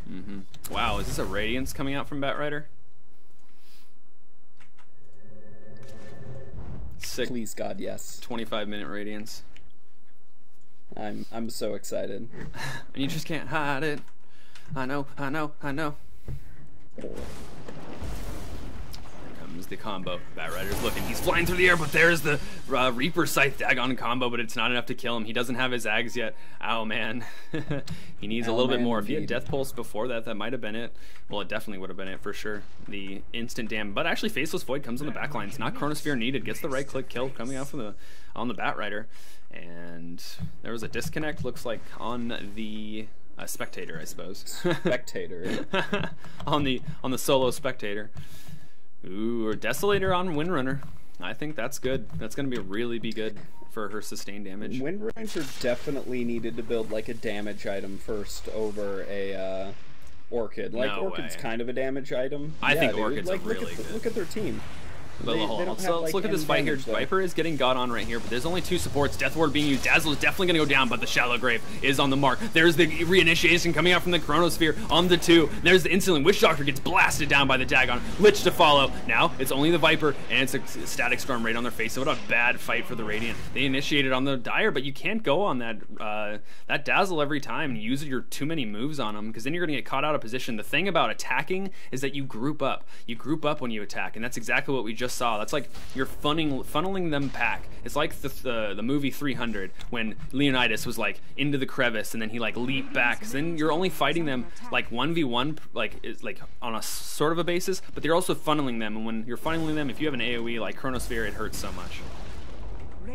Wow, is this a Radiance coming out from Batrider? Sick. Please, God, yes. 25-minute Radiance. I'm so excited. And you just can't hide it. I know. Here comes the combo. Batrider's looking. He's flying through the air, but there's the Reaper Scythe Dagon combo, but it's not enough to kill him. He doesn't have his Ags yet. Ow, man. He needs a little bit more. If he had Death Pulse before that, that might have been it. Well, it definitely would have been it for sure. The instant damage. But actually, Faceless Void comes on the back lines. Not Chronosphere needed. Gets the right-click kill coming out from on the Batrider. And there was a disconnect, looks like, on the Spectator, I suppose. Spectator. on the solo Spectator. Ooh, or Desolator on Windrunner. I think that's good. That's going to really be good for her sustained damage. Windrunner definitely needed to build like a damage item first over a Orchid. Like, no Orchid's way. Kind of a damage item. I think Orchid's like, really good. Look at their team. But let's look at this fight here. Viper is getting got on right here, but there's only 2 supports. Death Ward being used. Dazzle is definitely going to go down, but the Shallow Grave is on the mark. There's the reinitiation coming out from the Chronosphere on the 2. There's the instant. Witch Doctor gets blasted down by the Dagon. Lich to follow. Now it's only the Viper, and it's a Static Storm right on their face. So what a bad fight for the Radiant. They initiated on the Dire, but you can't go on that Dazzle every time and use your too many moves on them, because then you're going to get caught out of position. The thing about attacking is that you group up. You group up when you attack, and that's exactly what we just saw. That's like you're funneling them back. It's like the movie 300 when Leonidas was like into the crevice and then he like leaped back. So then you're only fighting them like 1v1, like on a sort of a basis, but you're also funneling them. And when you're funneling them, if you have an AoE like Chronosphere, it hurts so much.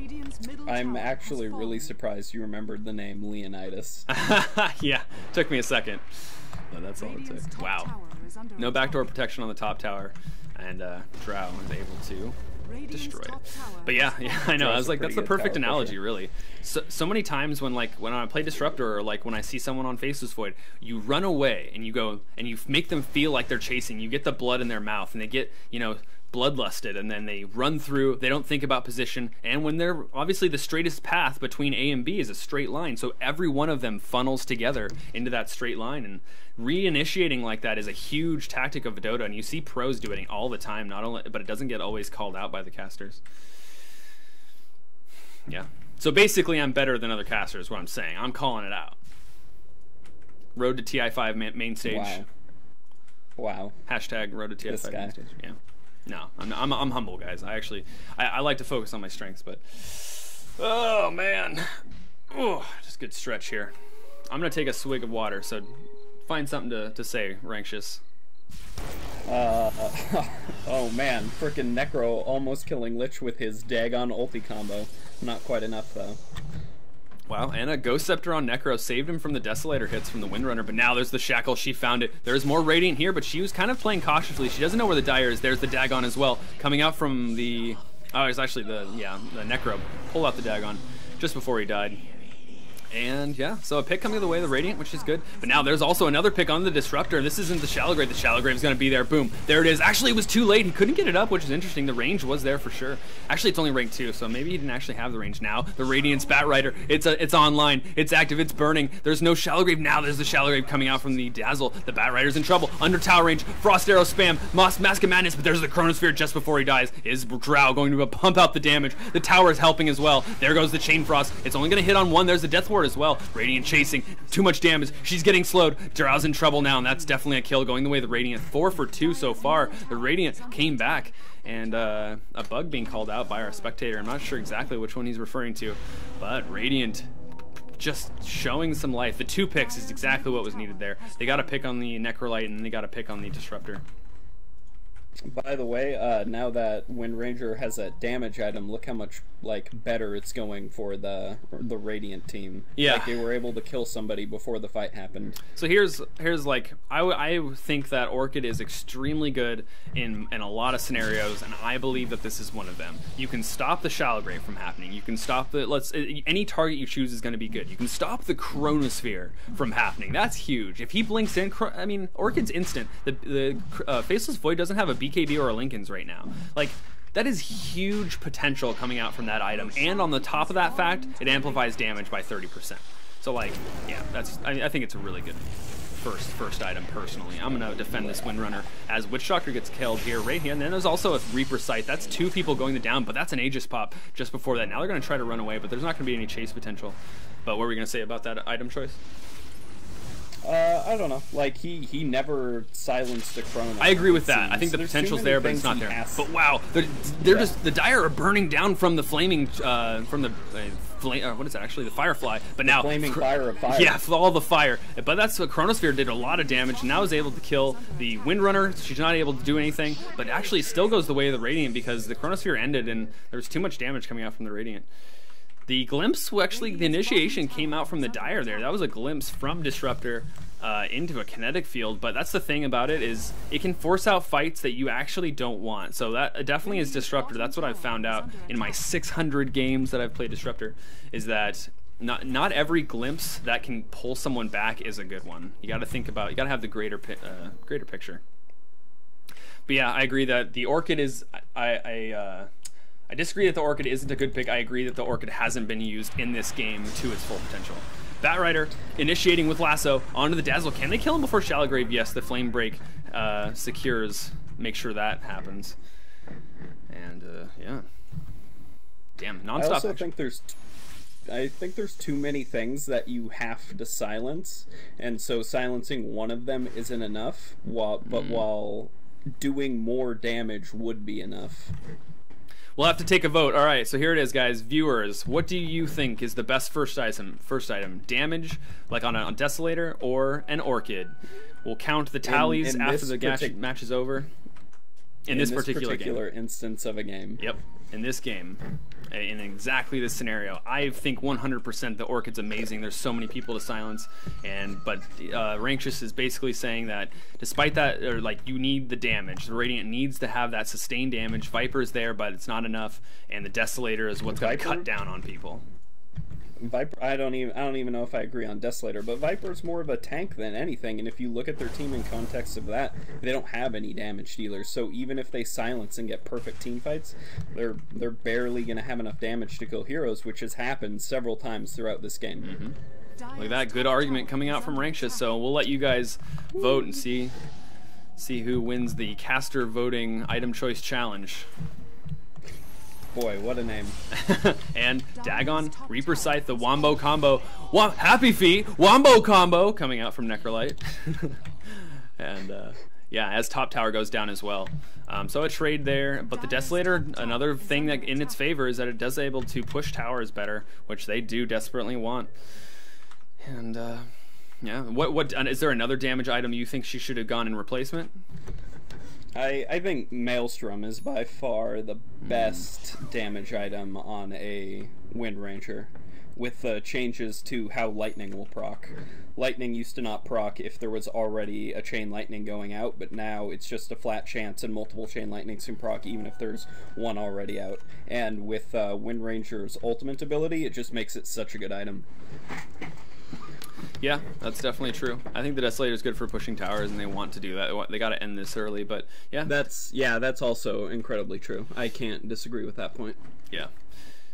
Radiant's middle I'm tower actually has really fallen. surprised you remembered the name Leonidas. Yeah, took me a second. But that's all it Radiant's took. top Wow. tower is under No attack. backdoor protection on the top tower. And Drow was able to Radiant's destroy it. top tower But yeah, has yeah, fallen. I know. I Drow's was a like, that's pretty the good perfect tower analogy, pusher. really. So many times when I play Disruptor, or like when I see someone on Faceless Void, you run away and you go and you make them feel like they're chasing. You get the blood in their mouth and they get, bloodlusted, and then they run through. They don't think about position, and when they're obviously the straightest path between A and B is a straight line, so every one of them funnels together into that straight line, and reinitiating like that is a huge tactic of Dota, and you see pros doing it all the time. Not only, but it doesn't get always called out by the casters. Yeah. So basically, I'm better than other casters. What I'm saying, I'm calling it out. Road to TI5 main stage. Wow. Hashtag Road to This TI5 guy. main stage. Yeah. No, I'm humble, guys. I like to focus on my strengths, but oh man, just good stretch here. I'm gonna take a swig of water, so find something to say, Rankshis. Oh man, frickin' Necro almost killing Lich with his Dagon ulti combo. Not quite enough though. Wow, and a Ghost Scepter on Necro saved him from the Desolator hits from the Windrunner, but now there's the Shackle. She found it. There's more Radiant here, but she was kind of playing cautiously. She doesn't know where the Dire is. There's the Dagon as well, coming out from the... Oh, it's actually the Necro. Pull out the Dagon just before he died. And yeah, so a pick coming the way of the Radiant, which is good. But now there's also another pick on the Disruptor. This isn't the Shallow Grave. The Shallow Grave is going to be there. Boom. There it is. Actually, it was too late. He couldn't get it up, which is interesting. The range was there for sure. Actually, it's only rank 2, so maybe he didn't actually have the range now. The Radiant's Bat Rider. It's online. It's active. It's burning. There's no Shallow Grave. Now there's the Shallow Grave coming out from the Dazzle. The Bat Rider's in trouble. Under tower range. Frost Arrow spam. Mask of Madness, but there's the Chronosphere just before he dies. Is Drow going to pump out the damage? The tower is helping as well. There goes the Chain Frost. It's only going to hit on one. There's the Death Ward as well. Radiant chasing, too much damage. She's getting slowed. Drow's in trouble now, and that's definitely a kill going the way of the Radiant. 4 for 2 so far. The Radiant came back, and a bug being called out by our spectator. I'm not sure exactly which one he's referring to, but Radiant just showing some life. The 2 picks is exactly what was needed there. They got a pick on the Necrolite, and they got a pick on the Disruptor. By the way, now that Wind Ranger has a damage item, look how much better it's going for the Radiant team. Yeah, like they were able to kill somebody before the fight happened. So here's like I think that Orchid is extremely good in a lot of scenarios, and I believe that this is one of them. You can stop the Shallow Grave from happening. You can stop the any target you choose is going to be good. You can stop the Chronosphere from happening. That's huge. If he blinks in, I mean, Orchid's instant. The Faceless Void doesn't have a BKB or a Lincoln's right now. Like, that is huge potential coming out from that item, and on the top of that fact, it amplifies damage by 30%. So like, yeah, I think it's a really good first item personally. I'm gonna defend this Windrunner as Witch Doctor gets killed here, right here, and then there's also a Reaper Sight. That's 2 people going down, but that's an Aegis pop just before that. Now they're gonna try to run away, but there's not gonna be any chase potential. But what were we gonna say about that item choice? I don't know. Like, he never silenced the Chrono. I agree with that. I think the potential's there, but it's not there. But wow, they're just, the Dire are burning down from the flaming, from the what is that actually? The Firefly. But now flaming fire of fire. Yeah, all the fire. But that's what Chronosphere did a lot of damage, and now is able to kill the Windrunner. She's not able to do anything, but actually it still goes the way of the Radiant because the Chronosphere ended and there was too much damage coming out from the Radiant. The glimpse, actually, the initiation came out from the Dire there. That was a glimpse from Disruptor into a kinetic field, but that's the thing about it, is it can force out fights that you actually don't want. So that definitely is Disruptor. That's what I've found out in my 600 games that I've played Disruptor, is that not every glimpse that can pull someone back is a good one. You got to think about, you got to have the greater picture. But yeah, I agree that the Orchid is, I disagree that the Orchid isn't a good pick. I agree that the Orchid hasn't been used in this game to its full potential. Bat Rider initiating with Lasso onto the Dazzle. Can they kill him before Shallow Grave? Yes, the Flame Break secures. Make sure that happens. And yeah, damn, nonstop. I also think there's too many things that you have to silence, and so silencing one of them isn't enough. While doing more damage would be enough. We'll have to take a vote. All right, so here it is, guys. Viewers, what do you think is the best first item? Damage, like on a Desolator, or an Orchid? We'll count the tallies after the match is over. In this particular game. Instance of a game. Yep. In this game, in exactly this scenario, I think 100% the Orchid's amazing. There's so many people to silence, but Rankshis is basically saying that despite that, or like, you need the damage. The Radiant needs to have that sustained damage. Viper's there, but it's not enough, and the Desolator is what's going to cut down on people. Viper, I don't even know if I agree on Desolator, but Viper's more of a tank than anything, and if you look at their team in context of that, they don't have any damage dealers, so even if they silence and get perfect team fights, they're barely going to have enough damage to kill heroes, which has happened several times throughout this game. Mm-hmm. Look at that, good argument coming out from Rankshis, so we'll let you guys vote and see who wins the caster voting item choice challenge. Boy, what a name. And Dagon, Reaper Scythe, the Wombo combo. Happy Feet, Wombo combo coming out from Necrolite. And yeah, as top tower goes down as well. So a trade there, but the Desolator, another thing that in its favor is that it does able to push towers better, which they do desperately want. And yeah, what is there another damage item you think she should have gone in replacement? I think Maelstrom is by far the best damage item on a Wind Ranger, with the changes to how Lightning will proc. Lightning used to not proc if there was already a Chain Lightning going out, but now it's just a flat chance and multiple Chain Lightnings can proc even if there's one already out. And with Wind Ranger's ultimate ability, it just makes it such a good item. Yeah, that's definitely true. I think the Desolator is good for pushing towers, and they want to do that. They got to end this early, but yeah. That's also incredibly true. I can't disagree with that point. Yeah.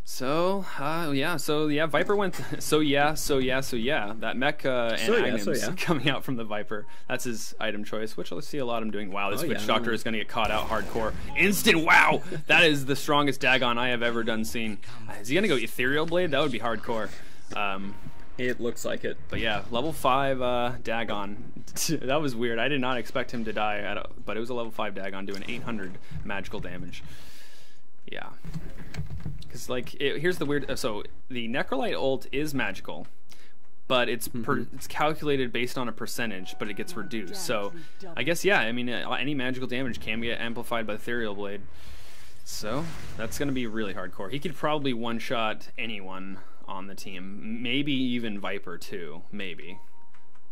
So yeah, Viper went. So yeah. That mech and items coming out from the Viper. That's his item choice, which I see a lot of him doing. Wow, this Witch Doctor is going to get caught out hardcore. Instant wow! That is the strongest Dagon I have ever seen. Is he going to go Ethereal Blade? That would be hardcore. It looks like it. But yeah, level 5 Dagon. That was weird. I did not expect him to die, but it was a level 5 Dagon doing 800 magical damage. Yeah. Because, like, here's the weird... So, the Necrolite ult is magical, but it's calculated based on a percentage, but it gets reduced. So, I guess, yeah, I mean, any magical damage can get amplified by the Ethereal Blade. So, that's going to be really hardcore. He could probably one-shot anyone on the team, maybe even Viper too, maybe.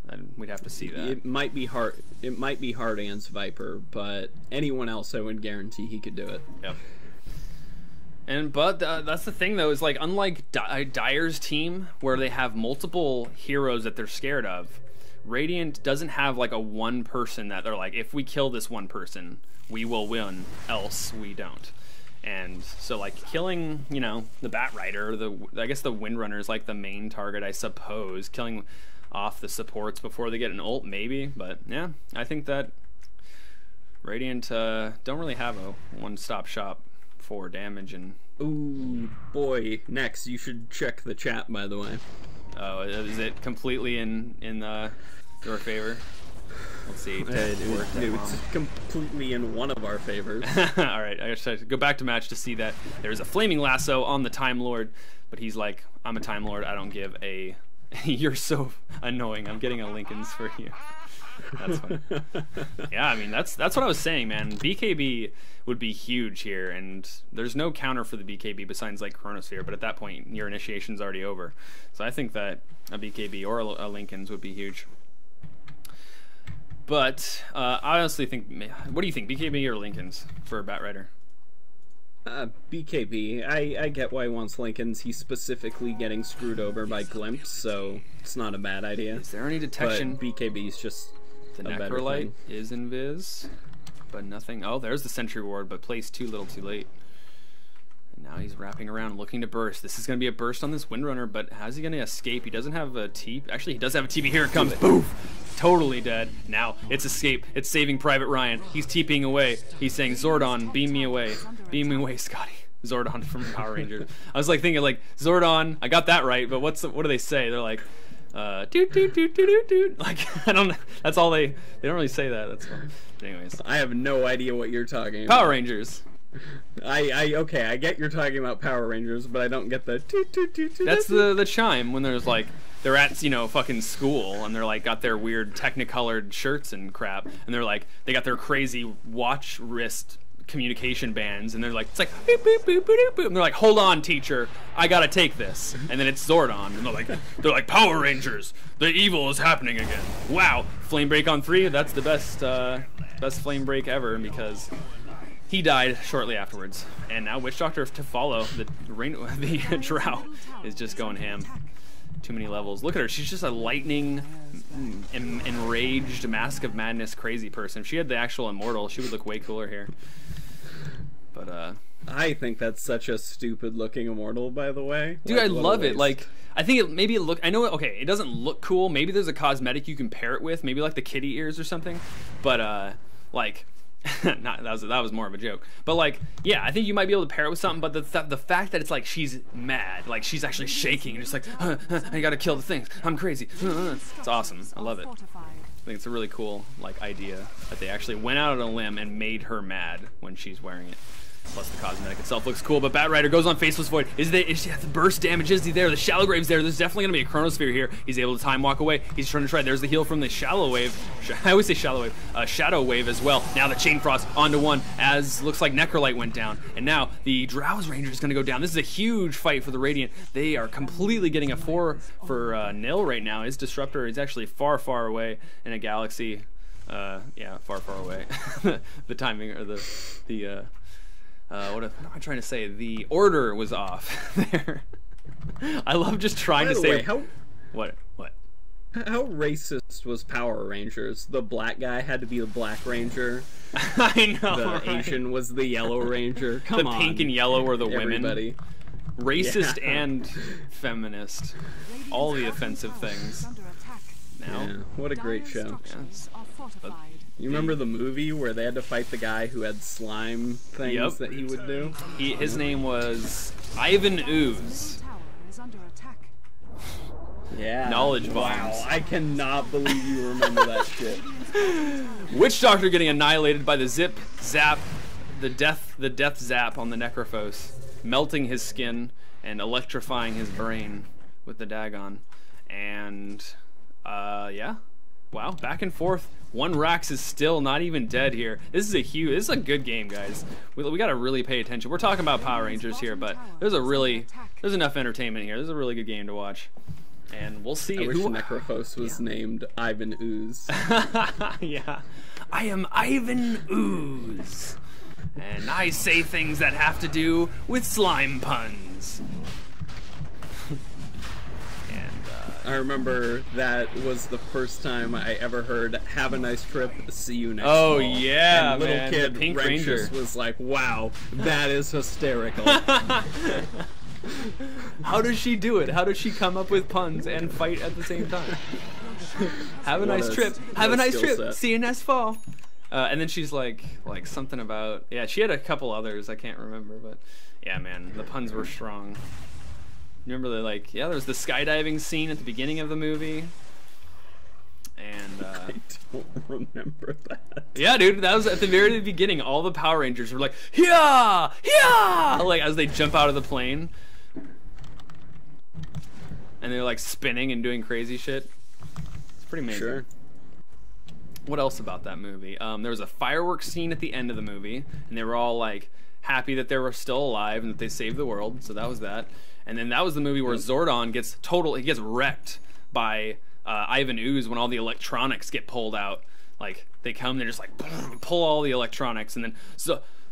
And we'd have to see that. It might be hard against Viper, but anyone else I would guarantee he could do it. Yep. But that's the thing though, is like, unlike Dire's team where they have multiple heroes that they're scared of, Radiant doesn't have like a one person that they're like, if we kill this one person we will win, else we don't. And so, like, killing, you know, the Bat Rider, I guess the Windrunner is like the main target, I suppose. Killing off the supports before they get an ult, maybe. But yeah, I think that Radiant don't really have a one-stop shop for damage. And ooh, boy, next you should check the chat, by the way. Oh, is it completely in your favor? Let's see. It's completely in one of our favors. All right, I should go back to match to see that there's a flaming lasso on the Time Lord, but he's like, I'm a Time Lord. I don't give a. You're so annoying. I'm getting a Lincoln's for you. That's funny. Yeah, I mean that's what I was saying, man. BKB would be huge here, and there's no counter for the BKB besides like Chronosphere. But at that point, your initiation's already over. So I think that a BKB or a Lincoln's would be huge. But I honestly think, what do you think, BKB or Lincolns for Bat Rider? BKB. I get why he wants Lincolns. He's specifically getting screwed over by Glimpse, so it's not a bad idea. Is there any detection? But BKB is just the a better Necrolite thing. is invis, but nothing. Oh, there's the Sentry Ward, but placed too little too late. And now he's wrapping around looking to burst. This is going to be a burst on this Windrunner, but how's he going to escape? He doesn't have a TP. Actually, he does have a TP. Here it comes. Boof! Totally dead. Now, it's escape. It's saving Private Ryan. He's TPing away. He's saying, Zordon, beam me away. Beam me away, Scotty. Zordon from Power Rangers. I was like thinking, like, Zordon, I got that right, but what do they say? They're like, doot, doot, doot, doot, doot, doot. Like, I don't know. That's all they don't really say that. That's fun. Anyways. I have no idea what you're talking about. Power Rangers. Okay, I get you're talking about Power Rangers, but I don't get the toot, toot, toot, toot. That's the chime when there's like, they're at, you know, fucking school, and they're like got their weird technicolored shirts and crap, and they're like, they got their crazy watch wrist communication bands, and they're like, it's like boop, boop, boop, boop, boop, and they're like, hold on, teacher, I gotta take this, and then it's Zordon, and they're like Power Rangers, the evil is happening again. Wow, flame break on 3. That's the best flame break ever, because he died shortly afterwards, and now Witch Doctor to follow. The Drow is just going ham. Too many levels. Look at her. She's just a lightning, enraged, Mask of Madness crazy person. If she had the actual immortal, she would look way cooler here. But I think that's such a stupid looking immortal, by the way. Dude, like, I love it. Like, I think maybe it look. I know. Okay, it doesn't look cool. Maybe there's a cosmetic you can pair it with. Maybe like the kitty ears or something. But like. Not, that was more of a joke, but like, yeah, I think you might be able to pair it with something. But the fact that it's like she's mad, like she's actually shaking and just like, I gotta kill the things, I'm crazy. It's awesome. I love it. I think it's a really cool like idea that they actually went out on a limb and made her mad when she's wearing it. Plus the cosmetic itself looks cool, but Bat Rider goes on Faceless Void. Is the burst damage? Is he there? The Shallow Grave's there. There's definitely going to be a Chronosphere here. He's able to time walk away. He's trying to try. There's the heal from the Shallow Wave. I always say Shallow Wave. Shadow Wave as well. Now the Chain Frost onto 1 as looks like Necrolite went down. And now the Drow's Ranger is going to go down. This is a huge fight for the Radiant. They are completely getting a 4 for nil right now. His Disruptor is actually far, far away in a galaxy. Yeah, far, far away. The timing or what am I trying to say? The order was off there. I love just trying to say. What? How racist was Power Rangers? The black guy had to be the Black Ranger. I know. The Asian was the Yellow Ranger. Come on. The pink and yellow were the Everybody. women. Racist and feminist. All the offensive things. Now. Yeah, what a great show. Yeah. You remember the movie where they had to fight the guy who had slime things that he would do? His name was Ivan Ooze. Yeah. Knowledge bombs. Wow, I cannot believe you remember that shit. Witch Doctor getting annihilated by the zip zap, the death zap on the Necrophos, melting his skin and electrifying his brain with the Dagon. And yeah. Wow, back and forth. One Rax is still not even dead here. This is a good game, guys. We gotta really pay attention. We're talking about Power Rangers here, but there's enough entertainment here. This is a really good game to watch. And we'll see I wish Necrophos was named Ivan Ooze. Yeah. I am Ivan Ooze. And I say things that have to do with slime puns. I remember that was the first time I ever heard "Have a nice trip, see you next Oh fall." yeah, and little man. kid The Pink Rankshis Ranger was like, "Wow, that is hysterical." How does she do it? How does she come up with puns and fight at the same time? Have a nice trip. Have a nice trip. See you next fall. And then she's like something about, yeah, she had a couple others I can't remember, but yeah, man, the puns were strong. Remember there was the skydiving scene at the beginning of the movie. And I don't remember that. Yeah, dude, that was at the very beginning. All the Power Rangers were like, "Yeah, yeah!" Like as they jump out of the plane, and they're like spinning and doing crazy shit. It's pretty amazing. Sure. What else about that movie? There was a fireworks scene at the end of the movie, and they were all like happy that they were still alive and that they saved the world. So that was that. And then that was the movie where Zordon gets wrecked by Ivan Ooze when all the electronics get pulled out. Like they come, they're just like pull all the electronics, and then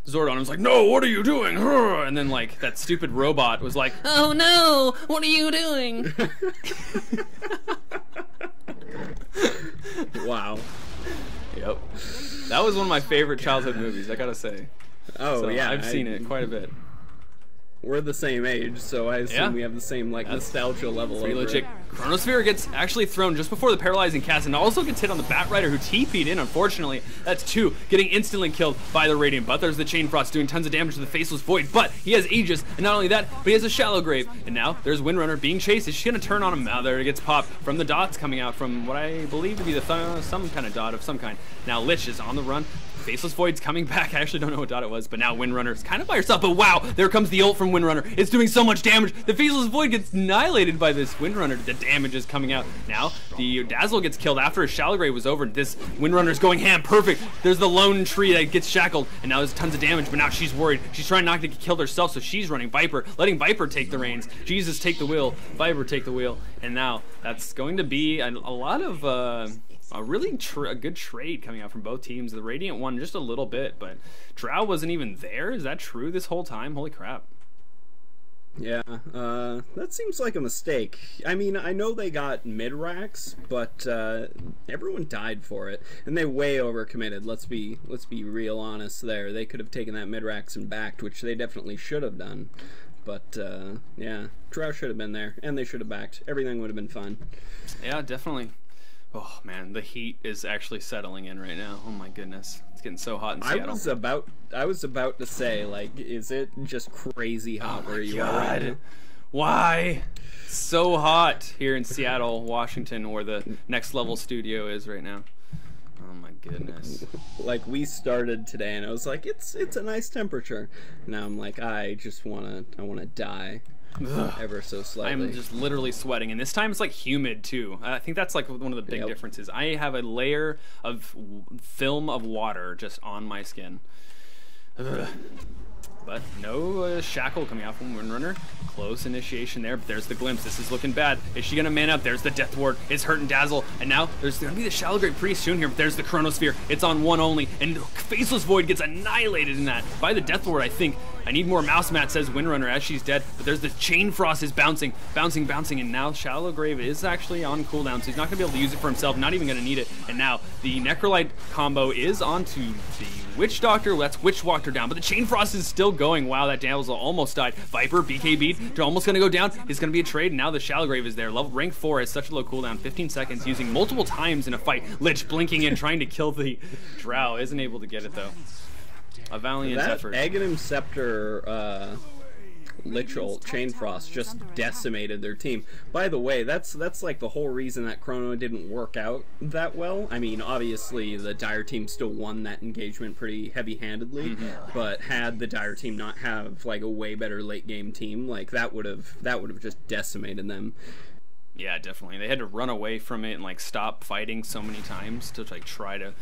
Zordon was like, "No, what are you doing?" And then like that stupid robot was like, "Oh no, what are you doing?" Wow. Yep. That was one of my favorite childhood movies, I gotta say. Oh So yeah, I've seen it quite a bit. We're the same age, so I assume we have the same nostalgia level. Pretty over legit. it. Chronosphere gets actually thrown just before the paralyzing cast, and also gets hit on the Bat Rider, who TP'd in. Unfortunately, that's 2 getting instantly killed by the Radiant. But there's the Chain Frost doing tons of damage to the Faceless Void. But he has Aegis, and not only that, but he has a Shallow Grave. And now there's Windrunner being chased. Is she gonna turn on him? Now there it gets popped from the dots coming out from what I believe to be some kind of dot of some kind. Now Lich is on the run. Faceless Void's coming back. I actually don't know what dot it was, but now Windrunner's kind of by herself. But wow, there comes the ult from Windrunner. It's doing so much damage. The Faceless Void gets annihilated by this Windrunner. The damage is coming out. Now, the Dazzle gets killed after his Shallow Grave was over. This Windrunner's going ham. Perfect. There's the lone tree that gets shackled, and now there's tons of damage, but now she's worried. She's trying not to get killed herself, so she's running Viper, letting Viper take the reins. Jesus, take the wheel. Viper, take the wheel. And now, that's going to be a lot of... a really a good trade coming out from both teams. The Radiant won just a little bit, but Drow wasn't even there. Is that true this whole time? Holy crap. Yeah, that seems like a mistake. I mean, I know they got mid-racks, but everyone died for it, and they way overcommitted. Let's be real honest there. They could have taken that mid-racks and backed, which they definitely should have done. But, yeah, Drow should have been there, and they should have backed. Everything would have been fun. Yeah, definitely. Oh man, the heat is actually settling in right now. Oh my goodness, it's getting so hot in Seattle. I was about to say, like, is it just crazy hot where you are right now? Why? It's so hot here in Seattle, Washington, where the Next Level studio is right now. Oh my goodness. Like, we started today, and I was like, it's a nice temperature. Now I'm like, I wanna die. Ugh. Ever so slightly. I'm just literally sweating, and this time it's like humid too. I think that's like one of the big differences. I have a layer of film of water just on my skin. Ugh. But no shackle coming out from Windrunner. Close initiation there, but there's the glimpse. This is looking bad. Is she gonna man up? There's the Death Ward. It's hurting Dazzle, and now there's gonna be the Shallow Grave pretty soon here, but there's the Chronosphere. It's on one only, and Faceless Void gets annihilated in that by the Death Ward, I think. I need more mouse mat, says Windrunner as she's dead, but there's the Chain Frost is bouncing, and now Shallow Grave is actually on cooldown, so he's not gonna be able to use it for himself, not even gonna need it. And now the Necrolite combo is onto the Witch Doctor. Let's Witch Doctor down, but the Chain Frost is still going. Wow, that Dazzle almost died. Viper, BKB'd, they're almost gonna go down. It's gonna be a trade, and now the Shallow Grave is there. Level rank 4 has such a low cooldown, 15 seconds, using multiple times in a fight. Lich blinking in, trying to kill the Drow, isn't able to get it though. A valiant effort. That Aghanim Scepter Lich ult, Chain Frost, just decimated their team. By the way, that's like the whole reason that Chrono didn't work out that well. I mean, obviously the Dire team still won that engagement pretty heavy-handedly, but had the Dire team not have like a way better late game team, like that would have just decimated them. Yeah, definitely. They had to run away from it and like stop fighting so many times to like try to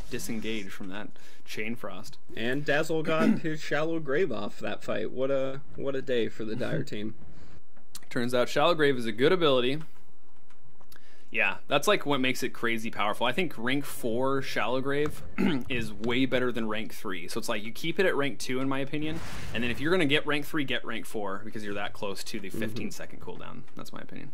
disengage from that Chain Frost. And Dazzle got his Shallow Grave off that fight. What a day for the Dire team. Turns out Shallow Grave is a good ability. Yeah, that's like what makes it crazy powerful. I think rank 4 Shallow Grave is way better than rank 3. So it's like you keep it at rank 2 in my opinion, and then if you're going to get rank 3, get rank 4 because you're that close to the 15-second cooldown. That's my opinion.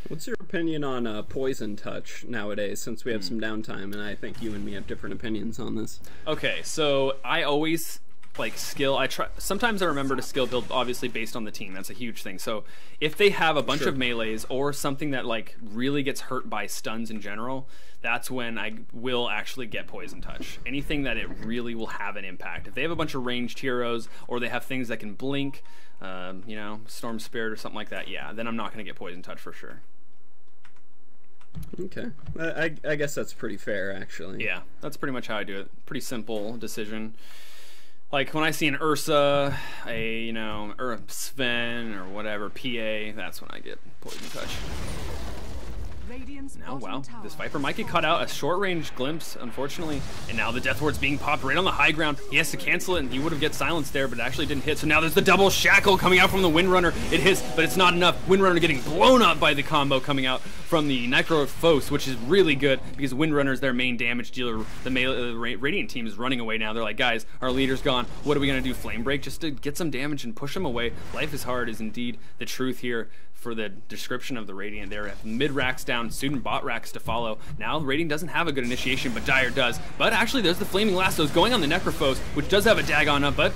What's your opinion on Poison Touch nowadays, since we have some downtime, and I think you and me have different opinions on this? Okay, so I always like skill. Sometimes I remember to skill build, obviously based on the team. That's a huge thing. So if they have a bunch of melees or something that like really gets hurt by stuns in general, that's when I will actually get Poison Touch. Anything that it really will have an impact. If they have a bunch of ranged heroes or they have things that can blink, you know, Storm Spirit or something like that, yeah, then I'm not going to get Poison Touch for sure. Okay, I guess that's pretty fair, actually. Yeah, that's pretty much how I do it. Pretty simple decision. Like when I see an Ursa, or a Sven or whatever, PA, that's when I get Poison Touch. Now, wow, this Viper might get caught out. A short-range glimpse, unfortunately. And now the Death Ward's being popped right on the high ground. He has to cancel it, and he would have get silenced there, but it actually didn't hit. So now there's the double shackle coming out from the Windrunner. It hits, but it's not enough. Windrunner getting blown up by the combo coming out from the Necrophos, which is really good because Windrunner's their main damage dealer. The Radiant team is running away now. They're like, guys, our leader's gone. What are we going to do? Flame Break just to get some damage and push them away. Life is hard is indeed the truth here. For the description of the Radiant, there have mid racks down, student bot racks to follow. Now Radiant doesn't have a good initiation, but Dire does. But actually, there's the Flaming Lassos going on the Necrophos, which does have a Dagon up, but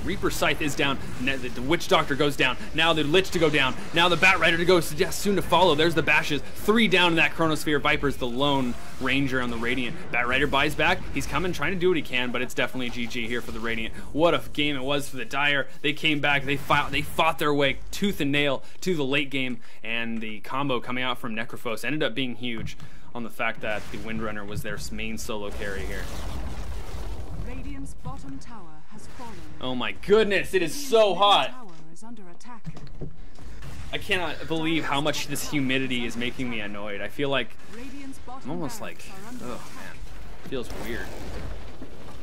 Reaper Scythe is down. The Witch Doctor goes down. Now the Lich to go down. Now the Bat Rider to go soon to follow. There's the bashes. 3 down in that Chronosphere. Viper's the lone Ranger on the Radiant. Bat Rider buys back. He's coming, trying to do what he can, but it's definitely GG here for the Radiant. What a game it was for the Dire. They came back. They fought their way tooth and nail to the late game, and the combo coming out from Necrophos ended up being huge. on the fact that the Windrunner was their main solo carry here. Radiant's bottom tower has fallen. Oh my goodness, it is so hot. Tower is under attack. I cannot believe how much this humidity is making me annoyed. I feel like Radiant's bottom I'm almost like, barracks are under oh attack. man, it feels weird.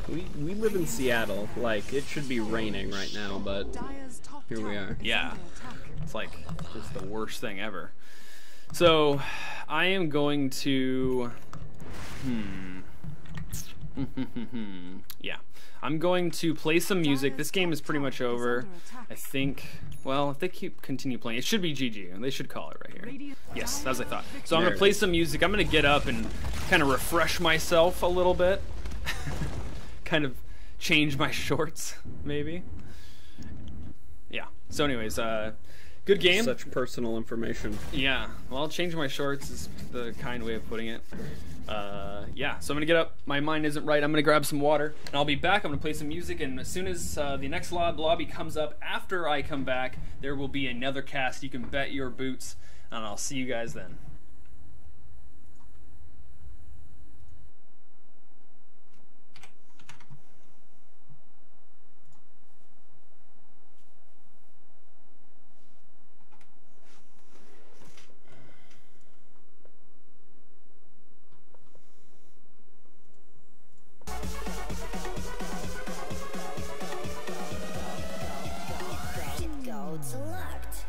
We live in Seattle. Like, it should be raining right now, but Dire's top here we tower are. is Yeah. under attack. It's like just the worst thing ever. So I am going to, yeah, I'm going to play some music. This game is pretty much over. I think, well, if they continue playing, it should be GG, and they should call it right here. Yes, as I thought. So I'm going to play some music. I'm going to get up and kind of refresh myself a little bit. Kind of change my shorts, maybe. Yeah. So anyways, good game. Such personal information. Yeah. Well, change my shorts is the kind way of putting it. Yeah. So I'm gonna get up. My mind isn't right. I'm gonna grab some water, and I'll be back. I'm gonna play some music, and as soon as the next lobby comes up after I come back, there will be another cast. You can bet your boots, and I'll see you guys then. Go select.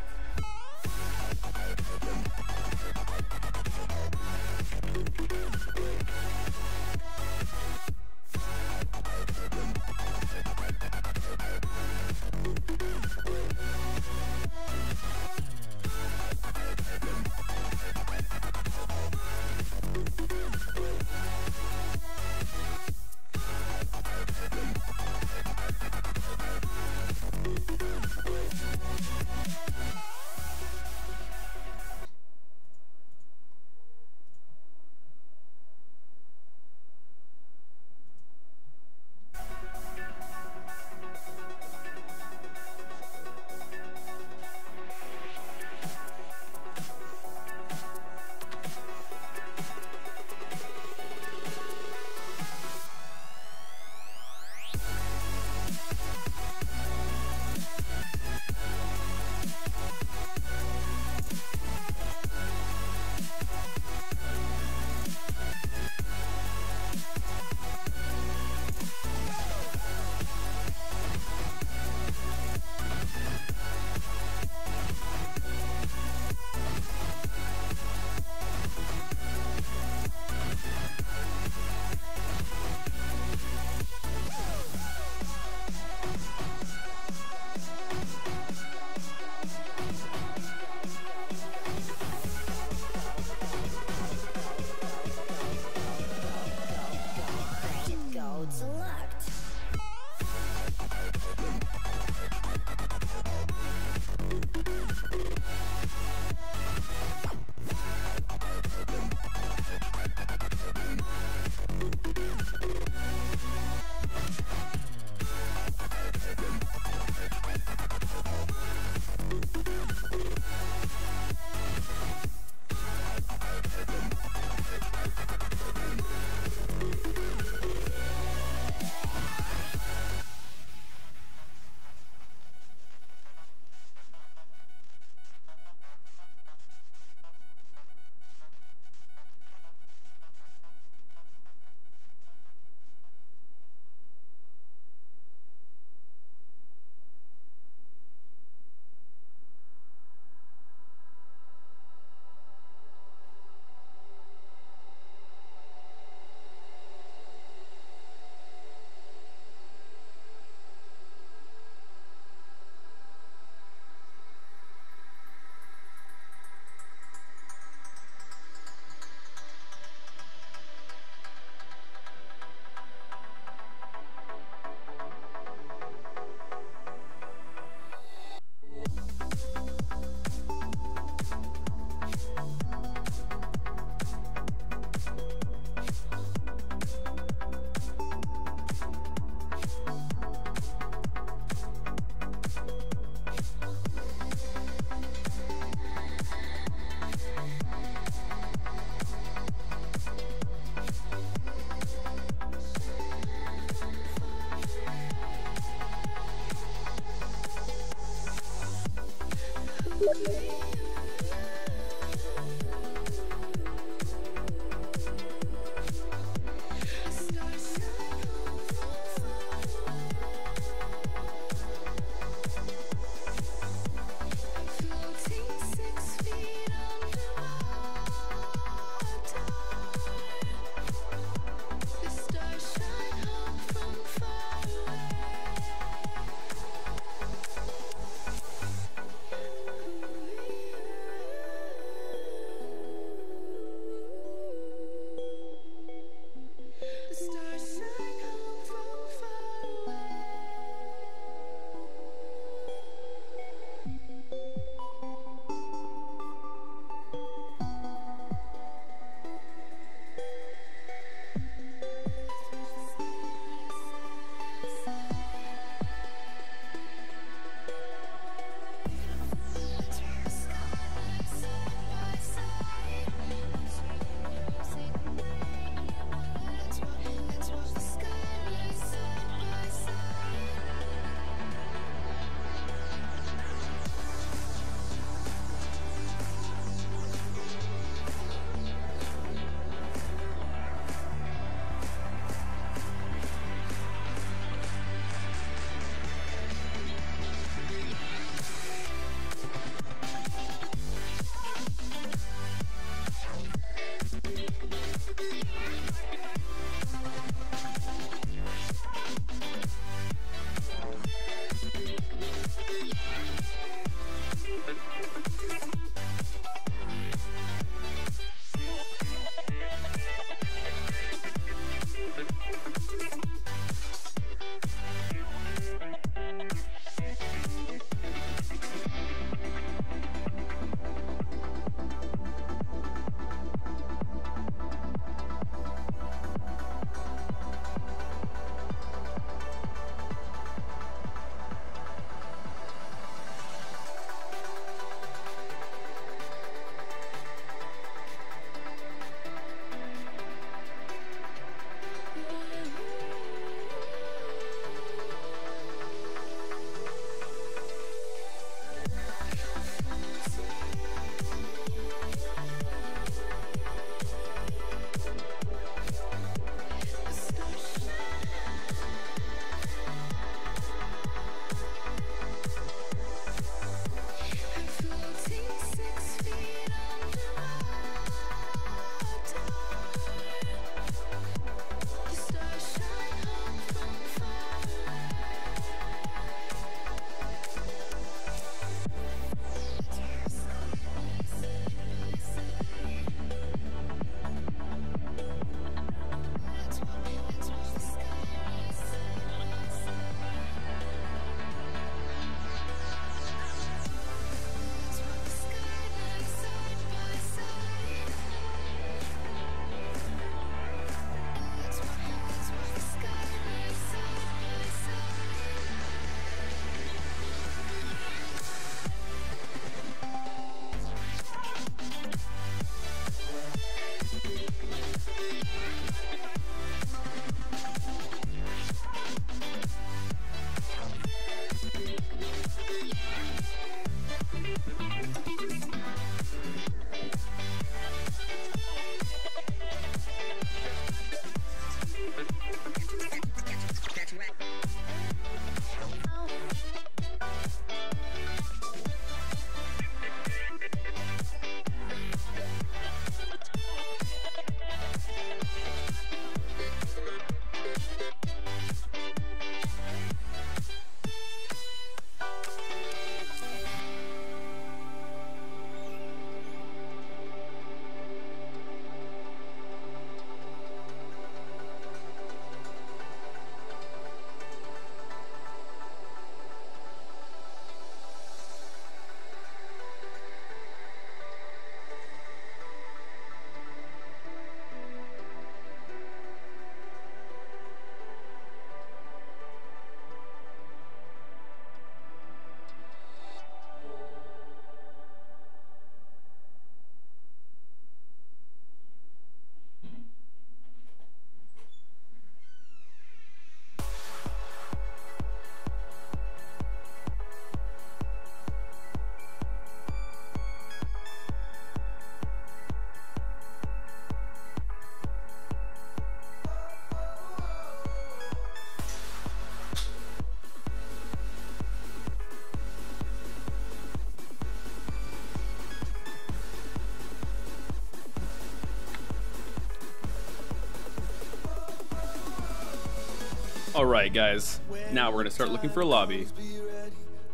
All right, guys. Now we're gonna start looking for a lobby.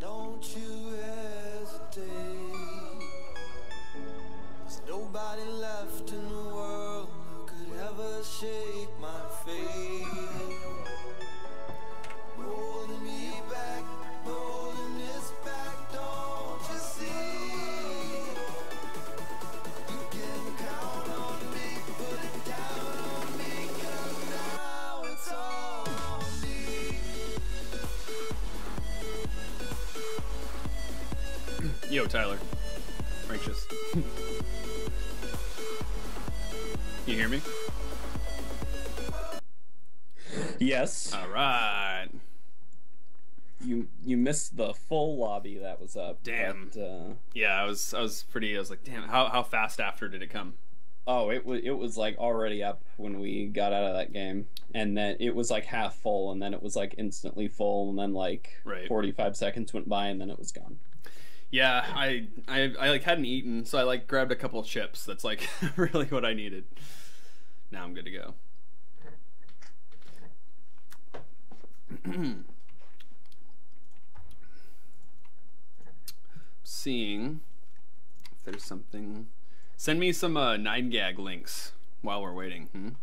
Don't you hesitate. There's nobody left in the world who could ever shake my faith. Holding me back, holding this back, don't you see? You can count on me, put it down on me, 'cause now it's all on me. Yo, Tyler. Rankshis. You hear me? Yes. All right. You missed the full lobby that was up. Damn. But, Yeah, I was like, damn, how fast after did it come? oh, it was like already up when we got out of that game, and then it was like half full, and then it was like instantly full, and then like Right. 45 seconds went by, and then it was gone. Yeah, I like hadn't eaten, so I like grabbed a couple chips. That's like really what I needed. Now I'm good to go. Seeing if there's something. Send me some 9gag links while we're waiting.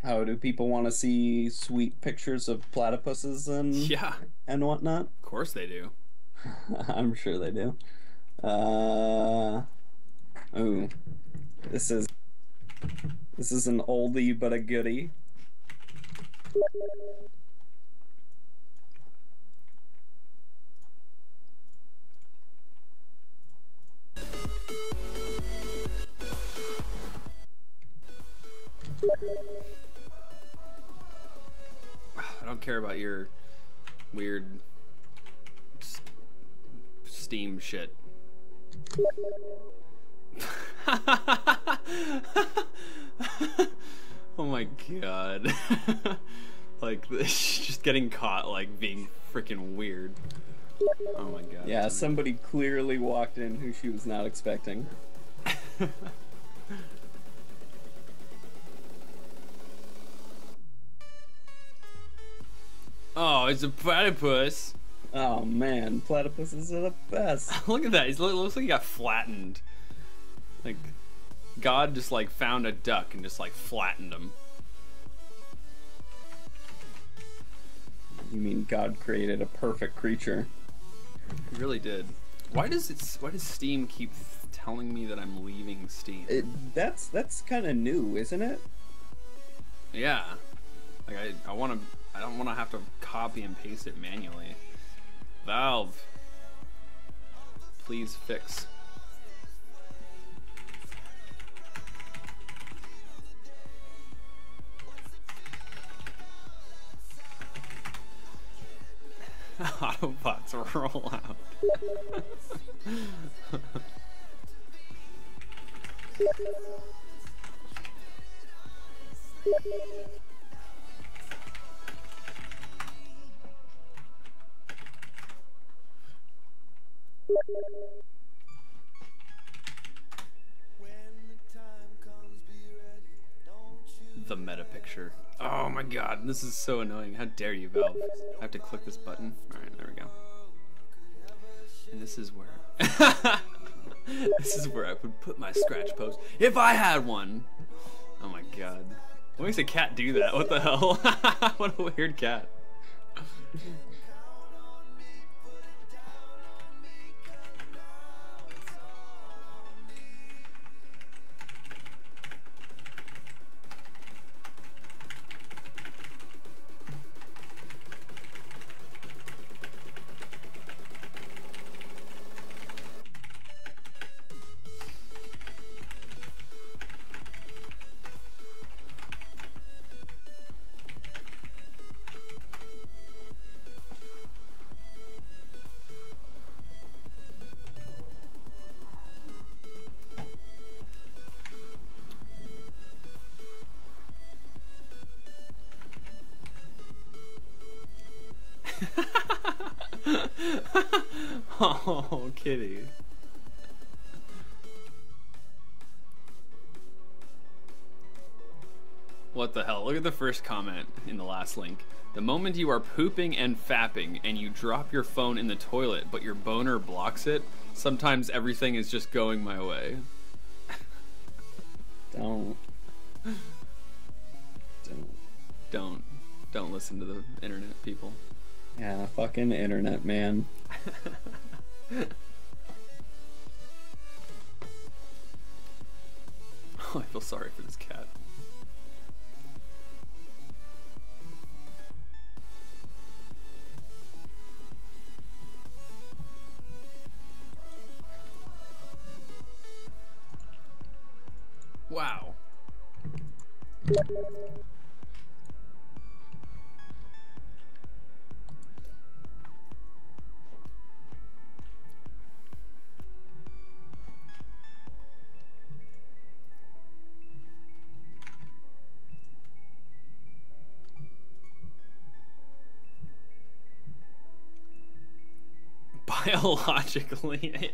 How do people want to see sweet pictures of platypuses Yeah, and whatnot? of course they do. I'm sure they do. Ooh, this is an oldie but a goodie. I don't care about your weird Steam shit. Oh my god. Like, this, just getting caught, like, being freaking weird. Oh my god. Yeah, somebody clearly walked in who she was not expecting. Oh, it's a platypus. Oh man, platypuses are the best. Look at that. It looks like he got flattened. Like, God just, like, found a duck and just, like, flattened him. You mean God created a perfect creature? He really did. Why does Steam keep telling me that I'm leaving Steam? That's kind of new, isn't it? Yeah. Like, I don't want to have to copy and paste it manually. Valve, please fix. Autobots roll out. The meta picture. Oh my god, this is so annoying. How dare you, Valve? I have to click this button. Alright, there we go. And this is where... this is where I would put my scratch post. If I had one! Oh my god. What makes a cat do that? What the hell? What a weird cat. Oh, kitty. What the hell? Look at the first comment in the last link. The moment you are pooping and fapping and you drop your phone in the toilet, but your boner blocks it, sometimes everything is just going my way. Don't. Don't listen to the internet, people. Yeah, fucking internet, man. Oh, I feel sorry for this cat. Wow. Biologically